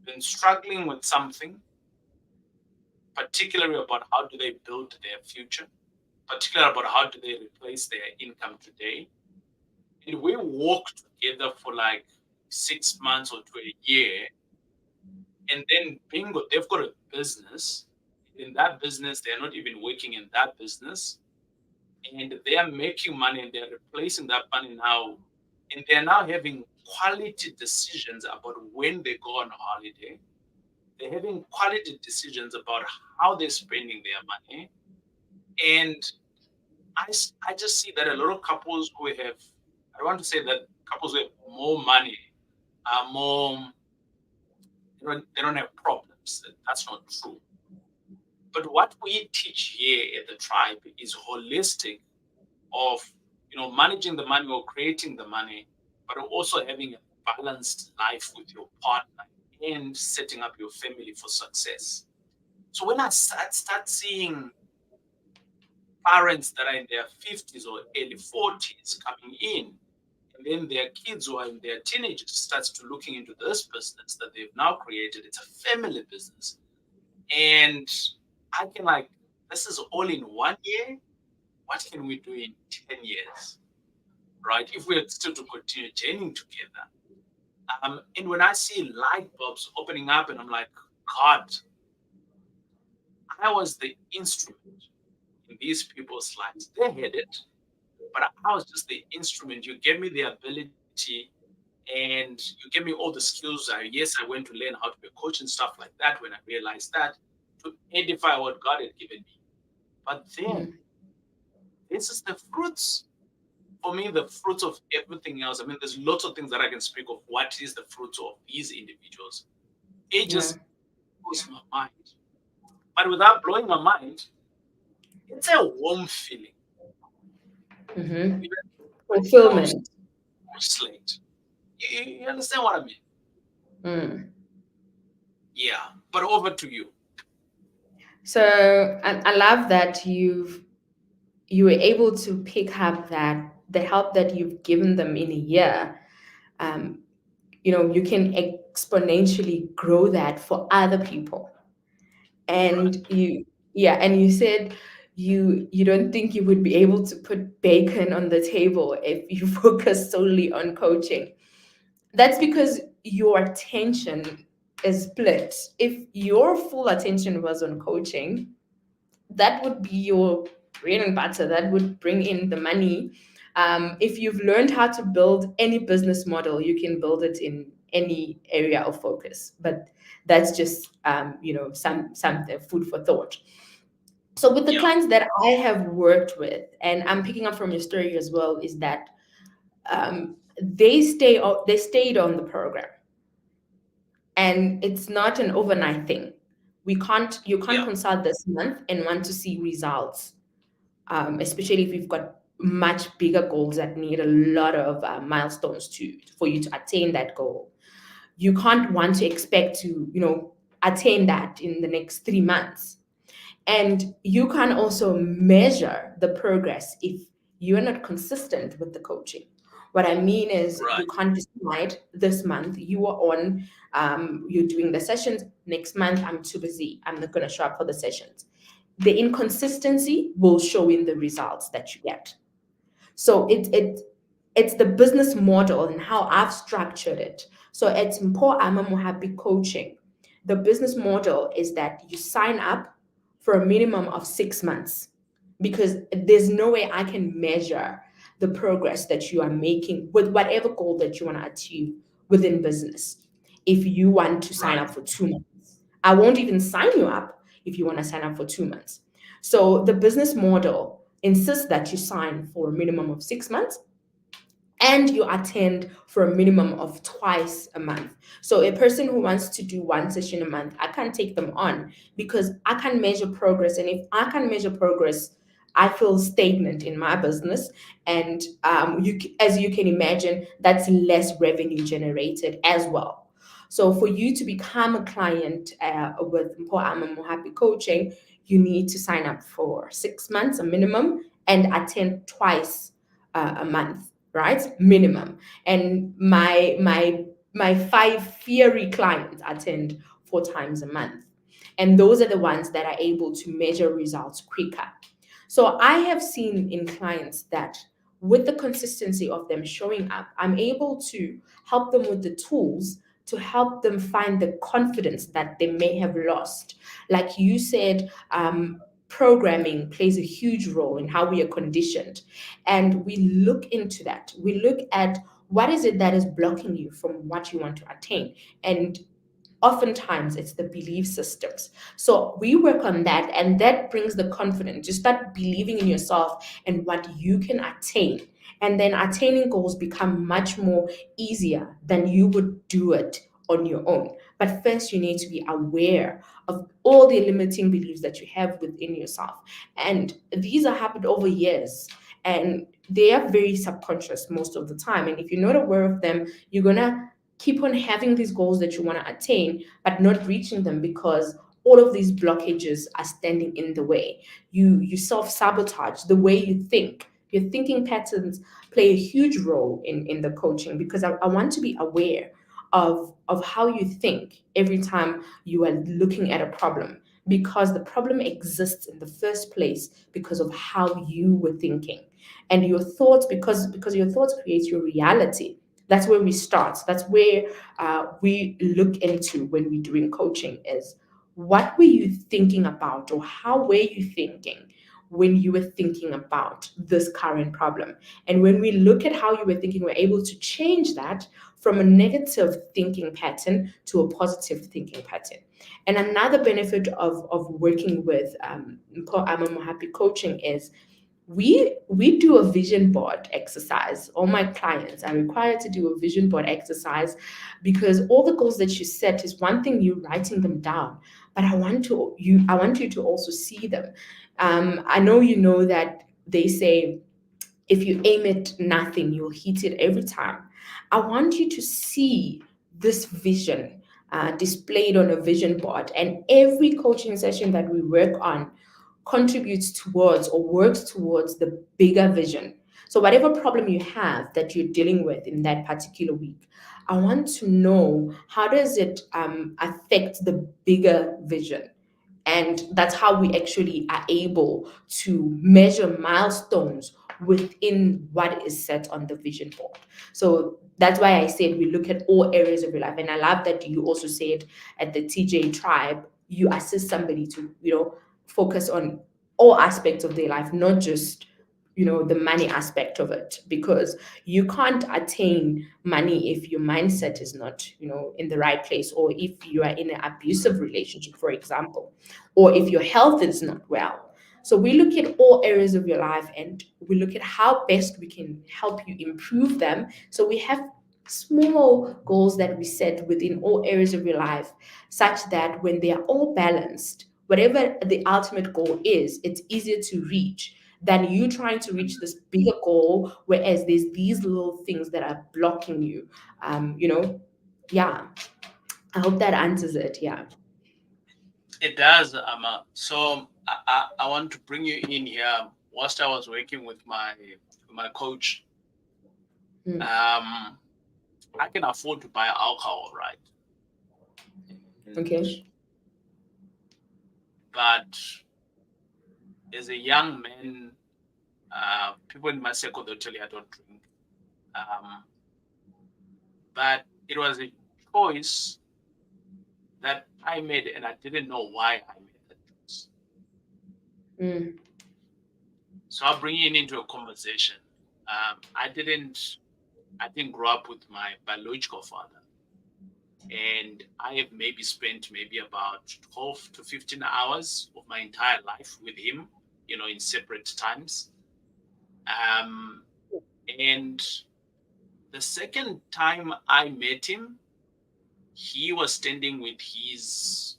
been struggling with something, particularly about how do they build their future, particularly about how do they replace their income today, and we walk together for like 6 months or to a year, and then bingo, they've got a business. In that business, they're not even working in that business, and they are making money and they're replacing that money now, and they're now having quality decisions about when they go on holiday. They're having quality decisions about how they're spending their money. And I just see that a lot of couples who have, I don't want to say that couples who have more money are more, they don't have problems. That's not true. But what we teach here at the tribe is holistic of, managing the money or creating the money, but also having a balanced life with your partner and setting up your family for success. So when I start seeing parents that are in their 50s or early 40s coming in, and then their kids who are in their teenagers starts to looking into this business that they've now created. It's a family business. And I can like, this is all in 1 year. What can we do in 10 years? Right? If we're still to continue journeying together. And when I see light bulbs opening up and I'm like, God, I was the instrument in these people's lives. They had it, but I was just the instrument. You gave me the ability and you gave me all the skills. Yes, I went to learn how to be a coach and stuff like that when I realized that to edify what God had given me. But then Mm-hmm. this is the fruits. For me, the fruits of everything else. I mean, there's lots of things that I can speak of. What is the fruits of these individuals? It Yeah. just blows my mind. But without blowing my mind, it's a warm feeling. Mm-hmm. Even fresh Fulfillment. slate. You understand what I mean? Mm. Yeah. But over to you. So I love that you were able to pick up that the help that you've given them in a year, um, you can exponentially grow that for other people. Right. And you said you don't think you would be able to put bacon on the table if you focus solely on coaching. That's because your attention is split. If your full attention was on coaching, that would be your bread and butter. That would bring in the money. If you've learned how to build any business model, you can build it in any area of focus. But that's just some food for thought. So with the Yeah. clients that I have worked with, and I'm picking up from your story as well, is that they stayed on the program, and it's not an overnight thing. You can't Yeah. consult this month and want to see results, especially if you've got much bigger goals that need a lot of milestones for you to attain that goal. You can't want to expect to attain that in the next 3 months. And you can also measure the progress if you're not consistent with the coaching. What I mean is, you Right. can't decide this month you are on, you're doing the sessions. Next month, I'm too busy. I'm not going to show up for the sessions. The inconsistency will show in the results that you get. So it's the business model and how I've structured it. So at Mpo Amamu Happy Coaching, the business model is that you sign up for a minimum of 6 months, because there's no way I can measure the progress that you are making with whatever goal that you want to achieve within business. If you want to sign Right. up for 2 months, I won't even sign you up if you want to sign up for 2 months. So the business model insists that you sign for a minimum of 6 months, and you attend for a minimum of twice a month. So a person who wants to do one session a month, I can take them on because I can measure progress. And if I can measure progress, I feel stagnant in my business. And as you can imagine, that's less revenue generated as well. So for you to become a client with Mpo Ama Happy Coaching, you need to sign up for 6 months, a minimum, and attend twice a month, right? Minimum. And my five fiery clients attend 4 times a month. And those are the ones that are able to measure results quicker. So I have seen in clients that with the consistency of them showing up, I'm able to help them with the tools to help them find the confidence that they may have lost. Like you said, programming plays a huge role in how we are conditioned. And we look into that. We look at what is it that is blocking you from what you want to attain. And oftentimes it's the belief systems. So we work on that, and that brings the confidence. You start believing in yourself and what you can attain. And then attaining goals become much more easier than you would do it on your own. But first, you need to be aware of all the limiting beliefs that you have within yourself. And these are happened over years. And they are very subconscious most of the time. And if you're not aware of them, you're going to keep on having these goals that you want to attain, but not reaching them because all of these blockages are standing in the way. You self-sabotage the way you think. Your thinking patterns play a huge role in the coaching, because I want to be aware of how you think every time you are looking at a problem, because the problem exists in the first place because of how you were thinking. And your thoughts, because your thoughts create your reality. That's where we start. That's where we look into when we're doing coaching, is what were you thinking about, or how were you thinking when you were thinking about this current problem. And when we look at how you were thinking, we're able to change that from a negative thinking pattern to a positive thinking pattern. And another benefit of working with I'm Happy Coaching is we do a vision board exercise. All my clients are required to do a vision board exercise, because all the goals that you set is one thing, you writing them down, but I want you to also see them. I know you know that they say if you aim at nothing, you'll hit it every time. I want you to see this vision displayed on a vision board, and every coaching session that we work on contributes towards or works towards the bigger vision. So whatever problem you have that you're dealing with in that particular week, I want to know how does it affect the bigger vision. And that's how we actually are able to measure milestones within what is set on the vision board. So that's why I said we look at all areas of your life. And I love that you also said at the TJ tribe, you assist somebody to, focus on all aspects of their life, not just the money aspect of it, because you can't attain money if your mindset is not in the right place, or if you are in an abusive relationship, for example, or if your health is not well. So we look at all areas of your life, and we look at how best we can help you improve them. So we have small goals that we set within all areas of your life, such that when they are all balanced, whatever the ultimate goal is, it's easier to reach than you trying to reach this bigger goal, whereas there's these little things that are blocking you. Yeah. I hope that answers it. Yeah. It does, so I want to bring you in here. Whilst I was working with my coach, Mm. um, I can afford to buy alcohol, right? And Okay. but as a young man, people in my circle they'll tell you I don't drink. Um, but it was a choice that I made, and I didn't know why I made that choice. Mm. So I'll bring you into a conversation. I didn't grow up with my biological father, and I have maybe spent maybe about 12 to 15 hours of my entire life with him, in separate times. Um, and the second time I met him, he was standing with his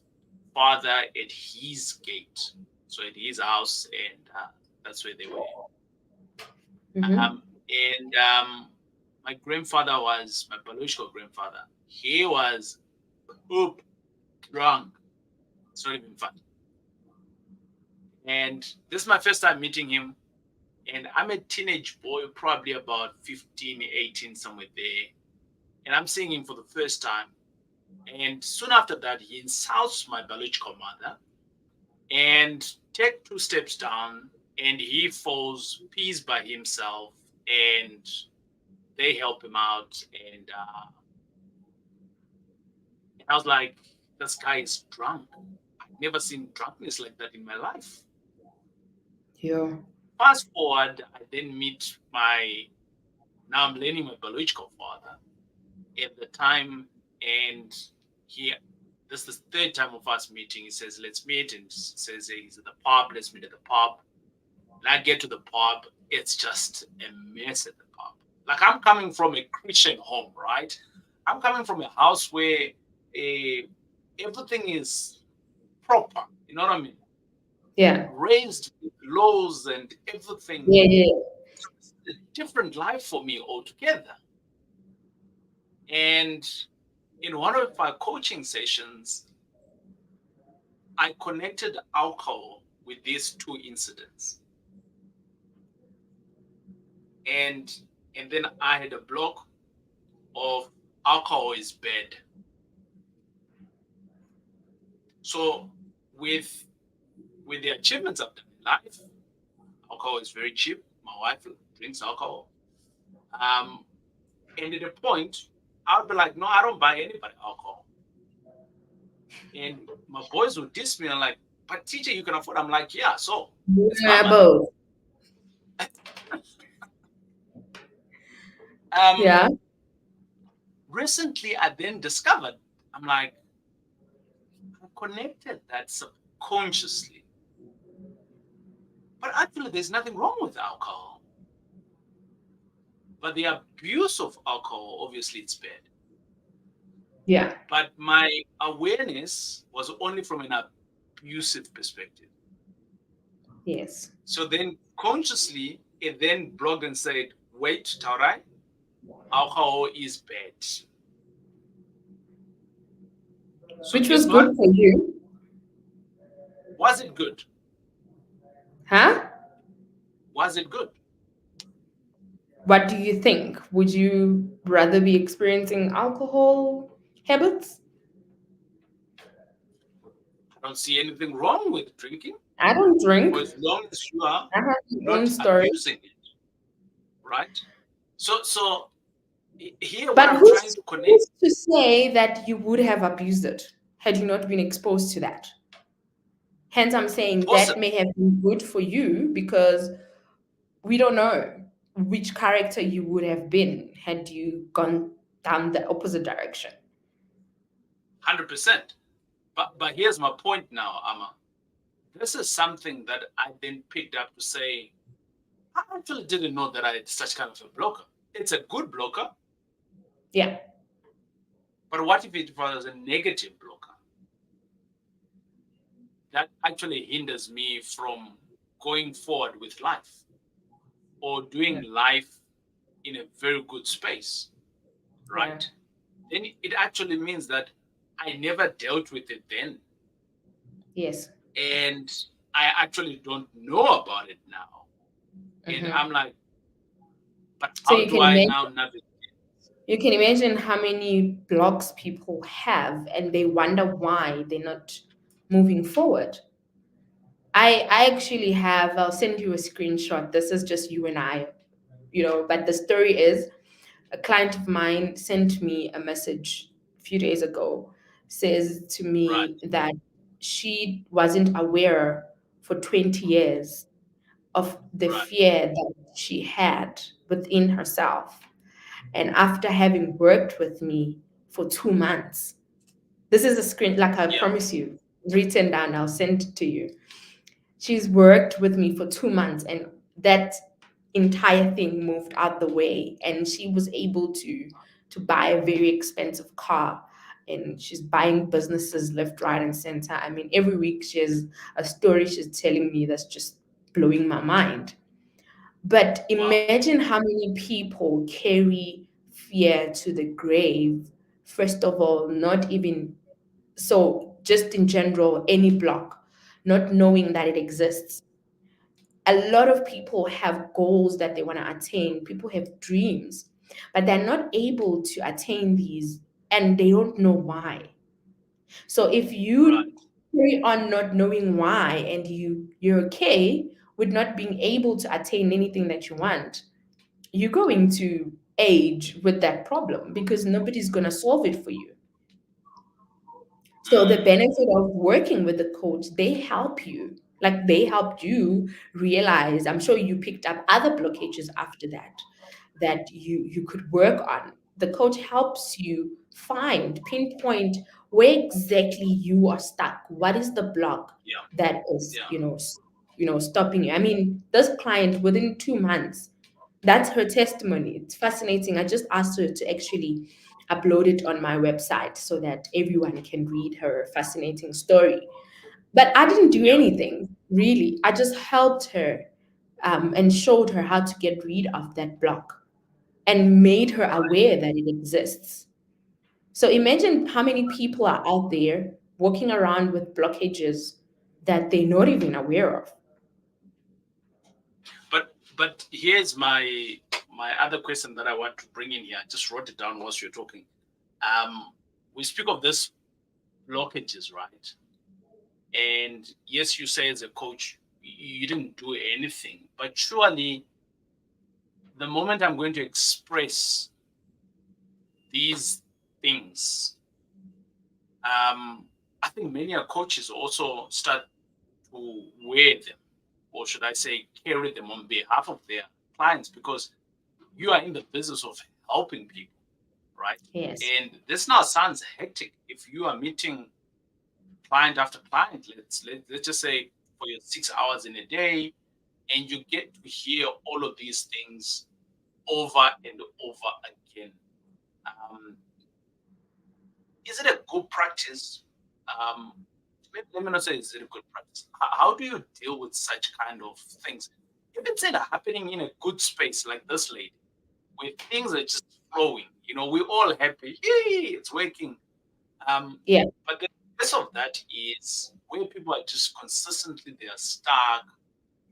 father at his gate, so at his house, and that's where they were. Mm-hmm. And my grandfather was my biological grandfather. He was poop drunk. It's not even funny. And this is my first time meeting him. And I'm a teenage boy, probably about 15, 18, somewhere there. And I'm seeing him for the first time. And soon after that, he insults my biological mother and take two steps down, and he falls, pees by himself, and they help him out. And I was like, this guy is drunk. I've never seen drunkenness like that in my life. Yeah. Fast forward, I then meet now I'm learning my biological father at the time, and he, this is the third time of us meeting. He says, let's meet, and says, hey, he's at the pub, let's meet at the pub. And I get to the pub, it's just a mess at the pub. Like, I'm coming from a Christian home, right? I'm coming from a house where uh, everything is proper. You know what I mean? Yeah. Raised with laws and everything. Yeah. Yeah. So it's a different life for me altogether. And in one of our coaching sessions, I connected alcohol with these two incidents. And and then I had a block of alcohol is bad. So with the achievements I've done in life, alcohol is very cheap. My wife drinks alcohol. Um, and at a point, I'll be like, no, I don't buy anybody alcohol. And my boys would diss me and like, but TJ, you can afford. I'm like, yeah, so it's my Yeah, money. both. Um, Yeah. recently, I then discovered, I'm like, I connected that subconsciously. But actually, there's nothing wrong with alcohol. But the abuse of alcohol, obviously, it's bad. Yeah. But my awareness was only from an abusive perspective. Yes. So then consciously, it then blogged and said, wait, Taurai, alcohol is bad. So Which was guess good what? for you. Was it good? Huh? Was it good? What do you think? Would you rather be experiencing alcohol habits? I don't see anything wrong with drinking I don't for drink. as long as you are I have my own not story. abusing it, right? So here, what But I'm trying to connect, who's to say that you would have abused it had you not been exposed to that? Hence, I'm saying that possibly, may have been good for you because we don't know which character you would have been had you gone down the opposite direction. 100%. But here's my point now, Amma. This is something that I then picked up to say, I actually didn't know that I had such kind of a blocker. It's a good blocker, Yeah, but what if it was a negative blocker that actually hinders me from going forward with life or yeah, doing life in a very good space, yeah, right? Then it actually means that I never dealt with it then. yes. And I actually don't know about it now. And Hmm. I'm like, but So how do I now navigate? you can imagine how many blocks people have, and they wonder why they're not moving forward. I actually have. I'll send you a screenshot. This is just you and I, But the story is a client of mine sent me a message a few days ago, says to Right, me that she wasn't aware for 20 years of the right. fear that she had within herself. And after having worked with me for 2 months, this is a screen, like I Yeah, promise you, written down, I'll send it to you. She's worked with me for 2 months, and that entire thing moved out the way, and she was able to buy a very expensive car, and she's buying businesses left, right, and center. I mean, every week she has a story she's telling me that's just blowing my mind. But wow. imagine how many people carry fear to the grave. First of all, not even so, just in general, any block, not knowing that it exists. A lot of people have goals that they want to attain, people have dreams, but they're not able to attain these, and they don't know why. So if you Right. carry on not knowing why, and you're okay with not being able to attain anything that you want, you're going to age with that problem because nobody's going to solve it for you. So the Mm, benefit of working with the coach, they help you. Like they helped you realize, I'm sure you picked up other blockages after that that you could work on. The coach helps you find, pinpoint where exactly you are stuck. What is the block yeah, that is, yeah, stopping you? I mean, this client within 2 months, that's her testimony. It's fascinating. I just asked her to actually upload it on my website so that everyone can read her fascinating story. But I didn't do yeah. anything, really. I just helped her and showed her how to get rid of that block and made her Right. aware that it exists. So imagine how many people are out there walking around with blockages that they're not even aware of. But here's my other question that I want to bring in here. I just wrote it down whilst you're talking. We speak of this blockages, right? And yes, you say as a coach, you didn't do anything, but surely the moment I'm going to express these things, I think many coaches also start to wear them, or should I say, carry them on behalf of their clients, because you are in the business of helping people, right? Yes. And this now sounds hectic if you are meeting client after client. Let's just say for your 6 hours in a day, and you get to hear all of these things over and over again. Um, is it a good practice? Um, let me not say is it a good practice. How do you deal with such kind of things? If it's happening in a good space like this lady, where things are just flowing, we're all happy, yay, it's working. Yeah. But the rest of that is where people are just consistently they are stuck.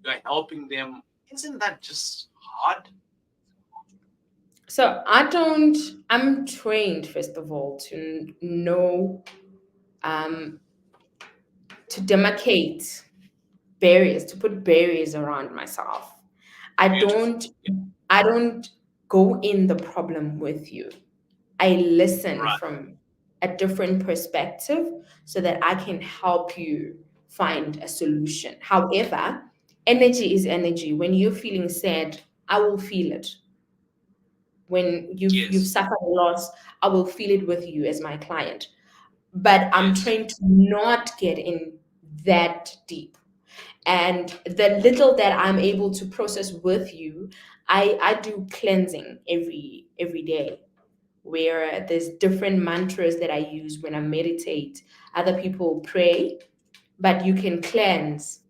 You are helping them. Isn't that just hard? So I'm trained, first of all, to know, um, to demarcate barriers, to put barriers around myself. I Beautiful. don't, I don't go in the problem with you. I listen Right. from a different perspective so that I can help you find a solution. However, energy is energy. When you're feeling sad, I will feel it. When you've Yes. suffered a loss, I will feel it with you as my client. But I'm Yes. trained to not get in that deep. And the little that I'm able to process with you, I do cleansing every day, where there's different mantras that I use when I meditate. Other people pray, but you can cleanse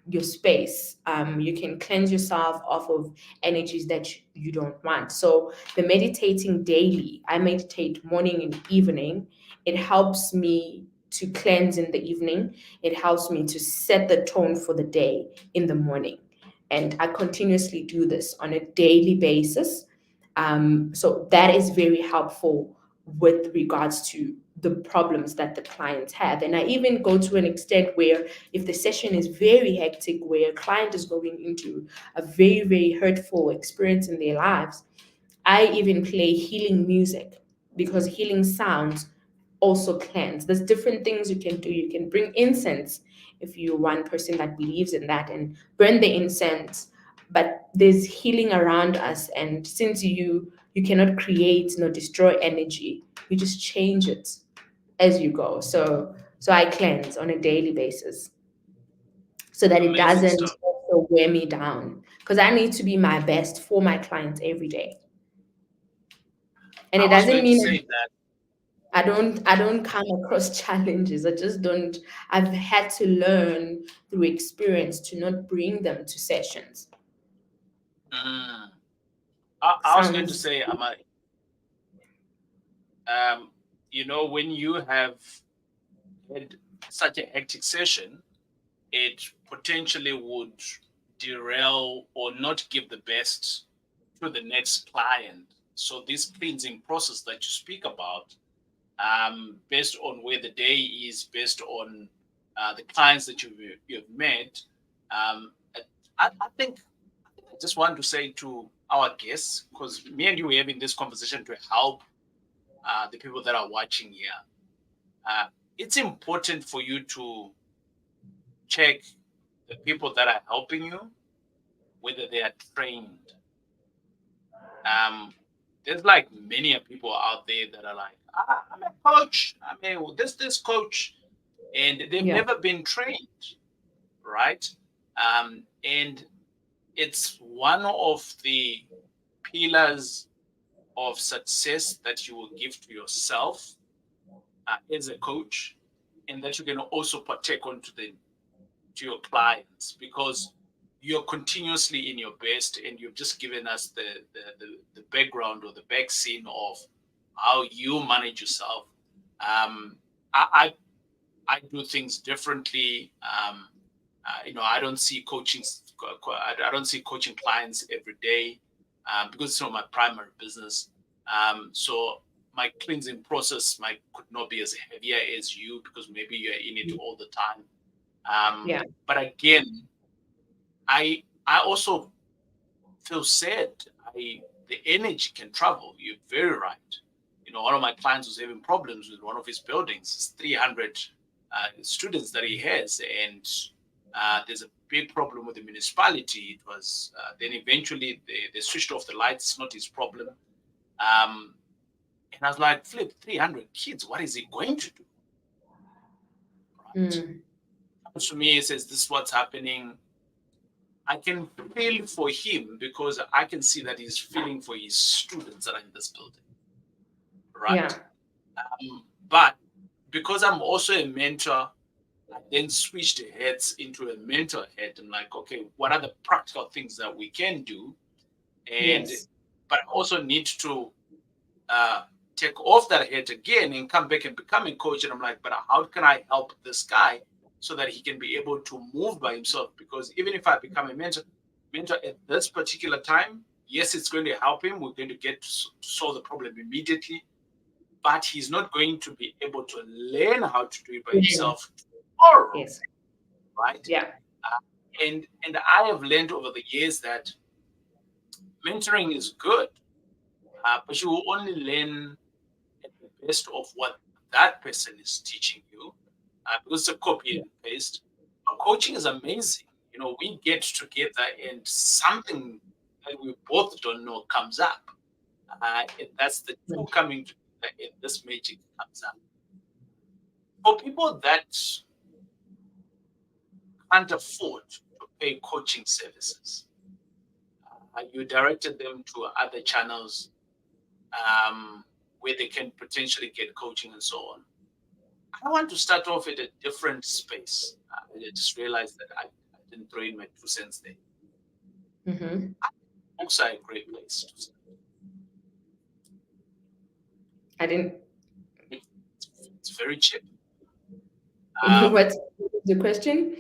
your space. You can cleanse yourself off of energies that you don't want. So the meditating daily, I meditate morning and evening. It helps me to cleanse in the evening. It helps me to set the tone for the day in the morning. And I continuously do this on a daily basis. So that is very helpful with regards to the problems that the clients have. And I even go to an extent where if the session is very hectic, where a client is going into a very, very hurtful experience in their lives, I even play healing music, because healing sounds also cleanse. There's different things you can do. You can bring incense if you're one person that believes in that, and burn the incense. But there's healing around us, and since you cannot create nor destroy energy, you just change it as you go. So I cleanse on a daily basis so that it Amazing doesn't stuff. also wear me down, because I need to be my best for my clients every day. And I it was doesn't going to mean say that. I don't come across challenges. I just don't. I've had to learn through experience to not bring them to sessions. Mm, I was going to Sounds say, um, when you have had such a hectic session, it potentially would derail or not give the best to the next client. So this cleansing process that you speak about, based on where the day is, based on the clients that you've met, I think I just want to say to our guests, because me and you are having this conversation to help the people that are watching here. Uh, it's important for you to check the people that are helping you, whether they are trained. Um, there's like many people out there that are like, I'm a coach, this coach, and they've yeah. never been trained, right? And it's one of the pillars of success that you will give to yourself as a coach, and that you can also partake onto the to your clients, because you're continuously in your best, and you've just given us the background or the back scene of how you manage yourself. um, I, I do things differently. I don't see I don't see coaching clients every day, because it's not my primary business. So my cleansing process might could not be as heavier as you, because maybe you're in it all the time. Yeah. But again, I also feel sad. The energy can travel. You're very right. One of my clients was having problems with one of his buildings. It's 300 students that he has, and there's a big problem with the municipality. It was then eventually they switched off the lights. It's not his problem. Um, and I was like, flip, 300 kids. What is he going to do? Right? Mm, Comes to me, he says, "This is what's happening." I can feel for him, because I can see that he's feeling for his students that are in this building, yeah. right? But because I'm also a mentor, I then switched heads into a mentor head. I'm like, okay, what are the practical things that we can do? And Yes. but I also need to uh, take off that head again and come back and become a coach. And I'm like, but how can I help this guy so that he can be able to move by himself? Because even if I become a mentor at this particular time, yes, it's going to help him. We're going to get to solve the problem immediately, but he's not going to be able to learn how to do it by Yeah. himself tomorrow, Yes. right? Yeah. And I have learned over the years that mentoring is good, but you will only learn at the best of what that person is teaching you, because it's a copy and Yeah. paste. But coaching is amazing. We get together and something that we both don't know comes up. And that's the two coming together, and this magic comes up. For people that can't afford to pay coaching services, you directed them to other channels, where they can potentially get coaching and so on. I want to start off at a different space. I just realized that I didn't throw in my 2 cents there. Mm-hmm. Books are a great place to start. I didn't. It's very cheap. Um, What's the question?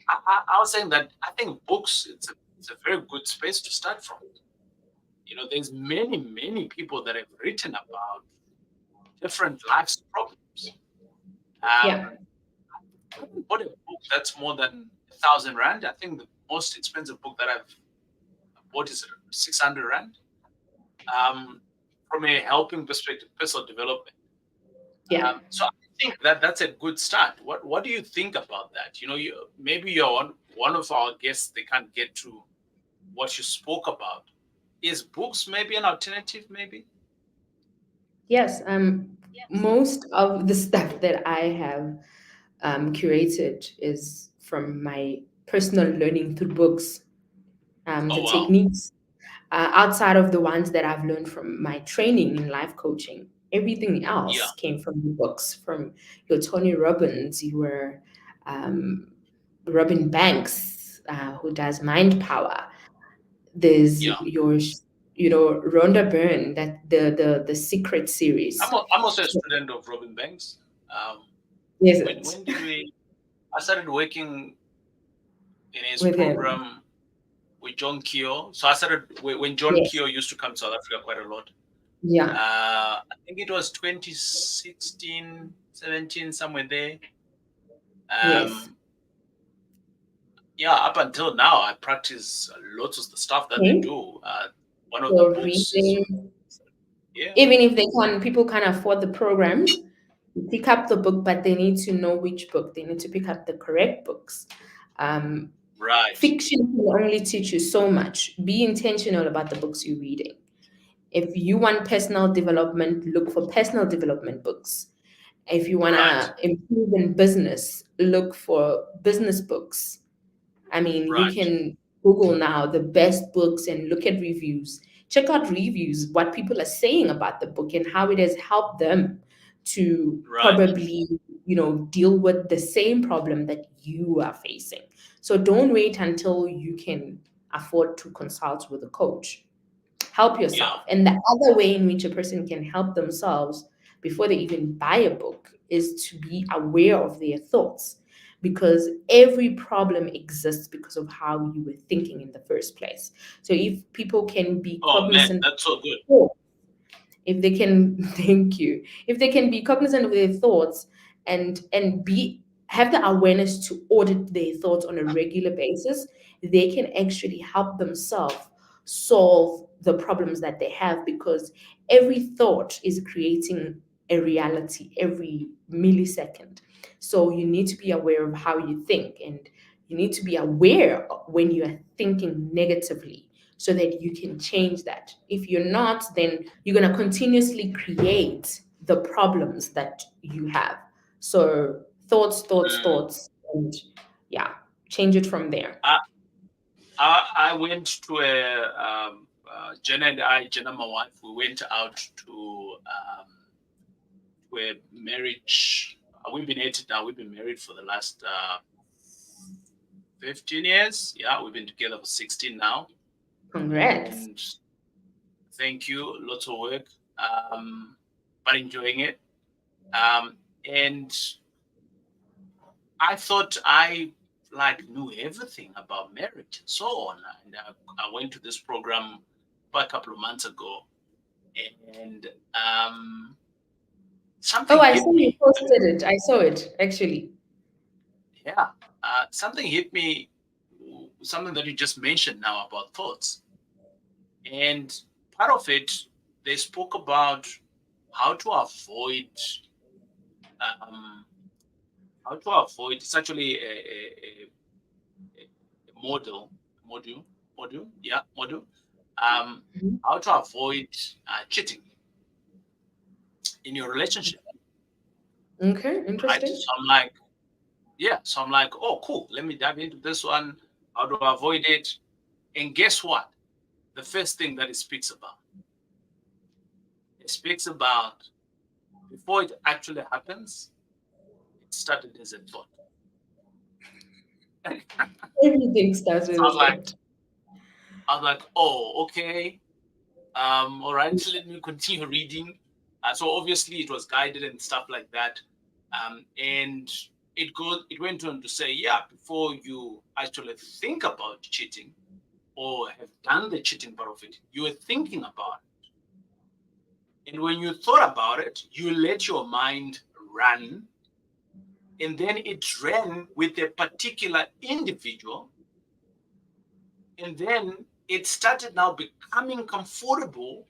I was saying that I think books, it's a very good space to start from. There's many people that have written about different life's problems. Yeah. Um, I haven't bought a book that's more than 1,000 rand. I think the most expensive book that I've bought is 600 rand. Um, from a helping perspective, personal development. Yeah. So I think that that's a good start. What do you think about that? Maybe you're one of our guests. They can't get to what you spoke about. Is books maybe an alternative? Maybe. Yes. Most of the stuff that I have curated is from my personal learning through books. Oh The wow. techniques outside of the ones that I've learned from my training in life coaching. Everything Yeah. else came from the books, from your Tony Robbins, your um, Robin Banks, who does Mind Power. There's Yeah. Rhonda Byrne, that the Secret series. I'm also a So, student of Robin Banks. Um, yes, when did we? I started working in his with him. program with John Keo. So I started when John Yes, Keo used to come to South Africa quite a lot. yeah, I think it was 2016, 17, somewhere there. yes. Um, yeah, up until now, I practice lots of the stuff that they Okay. do. One of the So books is, reading, yeah, even if people can't afford the programs, you pick up the book, but they need to know which book. They need to pick up the correct books. Um, right, Fiction will only teach you so much. Be intentional about the books you're reading. If you want personal development, look for personal development books. If you want right, to improve in business, look for business books. I mean, you right, can Google now the best books and look at reviews. Check out reviews, what people are saying about the book and how it has helped them to right. probably, deal with the same problem that you are facing. So don't wait until you can afford to consult with a coach. Help Yeah. yourself. And the other way in which a person can help themselves before they even buy a book is to be aware of their thoughts, because every problem exists because of how you were thinking in the first place. So if people can be Oh man, cognizant, that's so good. if they can thank you, if they can be cognizant of their thoughts and be have the awareness to audit their thoughts on a regular basis, they can actually help themselves solve the problems that they have, because every thought is creating a reality every millisecond. So you need to be aware of how you think, and you need to be aware when you are thinking negatively so that you can change that. If you're not, then you're going to continuously create the problems that you have. So thoughts, thoughts, Mm. thoughts, and yeah, change it from there. I, I went to Jenna, my wife, we went out to a marriage. We've been 18 now. We've been married for the last 15 years. Yeah, we've been together for 16 now. Congrats. And thank you. Lots of work, but enjoying it. And I thought like knew everything about marriage and so on. And I went to this program a couple of months ago, and Oh, something I saw hit you me. posted it. I saw it actually. Yeah, something hit me. Something that you just mentioned now about thoughts, and part of it, they spoke about how to avoid um, it's actually a module, um, Mhm. how to avoid cheating in your relationship, Okay, right? interesting. So I'm like, oh, cool. Let me dive into this one. How do I avoid it? And guess what? The first thing that it speaks about before it actually happens, it started as a thought. Everything starts So with a thought. I was like, oh, okay. All right, so let me continue reading. So obviously it was guided and stuff like that. And it went on to say, yeah, before you actually think about cheating or have done the cheating part of it, you were thinking about it. And when you thought about it, you let your mind run, and then it ran with a particular individual, and then it started now becoming comfortable,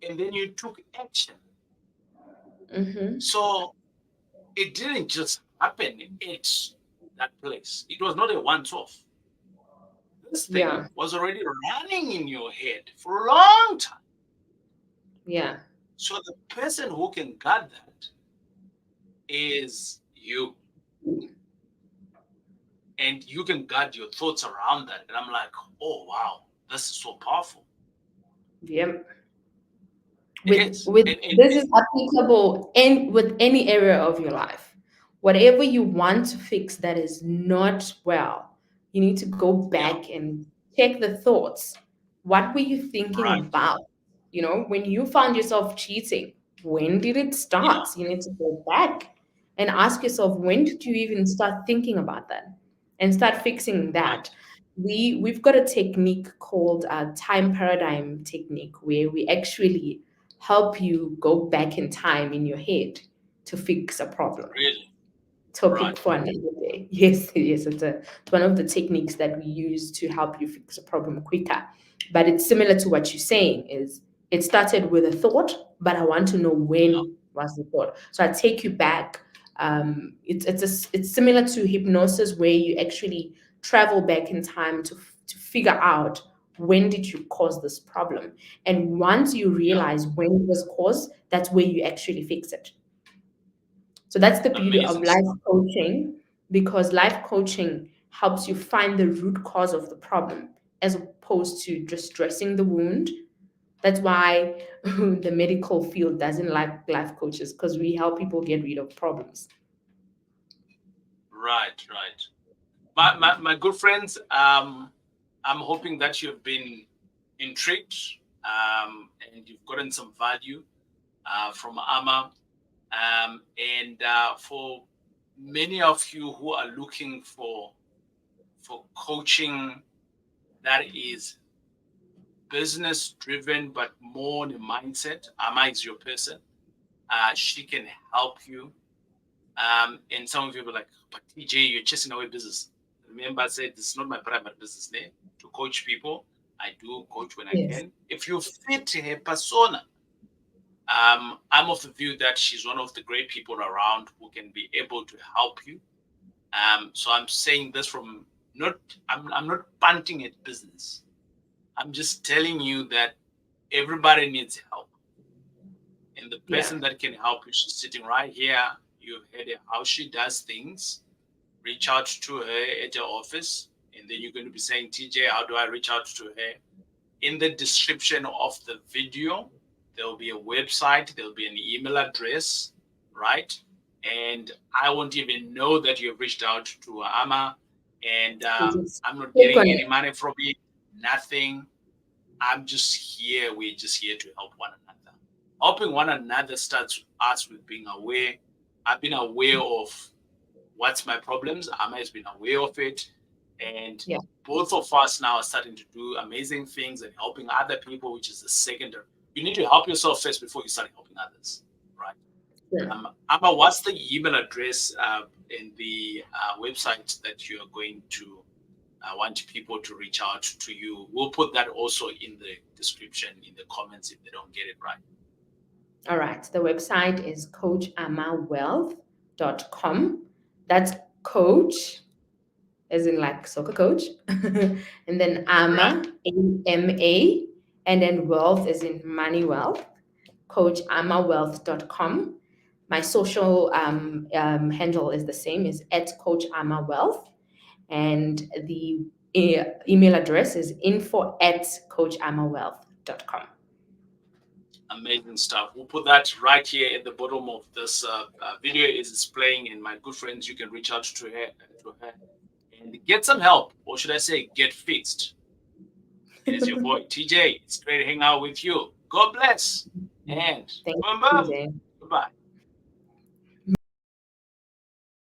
and then you took action. Mm-hmm. So it didn't just happen at that place. It was not a once off. This thing Yeah, was already running in your head for a long time. yeah, So the person who can guard that is you. And you can guard your thoughts around that. And I'm like, oh wow, this is so powerful. yep. It with is. with And this is applicable in with any area of your life. Whatever you want to fix that is not well, you need to go yeah, back and check the thoughts. What were you thinking right. about? When you found yourself cheating, when did it Yeah, start? You need to go back and ask yourself, when did you even start thinking about that, and start fixing right. that. We've got a technique called time paradigm technique, where we actually help you go back in time in your head to fix a problem. Really. Topic Right. for another day. Yes, yes, it's one of the techniques that we use to help you fix a problem quicker. But it's similar to what you're saying is it started with a thought, but I want to know Yeah, when was the thought. So I take you back. It's similar to hypnosis, where you actually travel back in time to figure out when did you cause this problem. And once you yeah. realize when it was caused, that's where you actually fix it. So that's the beauty of Amazing life stuff. coaching, because life coaching helps you find the root cause of the problem as opposed to just dressing the wound. That's why the medical field doesn't like life coaches, because we help people get rid of problems. Right, right. My good friends, I'm hoping that you've been intrigued, and you've gotten some value from Amma. And for many of you who are looking for coaching that is business driven but more on the mindset, Amma is your person. She can help you. And some of you were like, but TJ, you're chasing away business. Remember, I said this is not my primary business name to coach people. I do coach when I Yes. can. If you fit her persona, I'm of the view that she's one of the great people around who can be able to help you. So I'm saying this from not, I'm not punting at business. I'm just telling you that everybody needs help. And the Yeah. person that can help you, she's sitting right here. You've heard how she does things. Reach out to her at her office. And then you're going to be saying, TJ, how do I reach out to her? In the description of the video, there'll be a website, there'll be an email address, right? And I won't even know that you've reached out to Ama, and You just I'm not click getting on any it. money from it, nothing. I'm just here. We're just here to help one another. Helping one another starts us with being aware. I've been aware of what's my problems. Amma has been aware of it. And Yeah. both of us now are starting to do amazing things and helping other people, which is the secondary. You need to help yourself first before you start helping others, right? Sure. Amma, what's the email address in the website that you are going to want people to reach out to you? We'll put that also in the description, in the comments if they don't get it right. All right. The website is coachamawealth.com. That's coach, as in like soccer coach, and then Right. AMA, AMA, and then wealth is in money wealth, coachamawealth.com. My social handle is the same, is at coachamawealth, and the email address is info at coachamawealth.com. Amazing stuff. We'll put that right here at the bottom of this video. Is displaying, and my good friends, you can reach out to her, and get some help, or should I say, get fixed. It is your boy TJ. It's great to hang out with you. God bless, and Thank you, remember, Jay.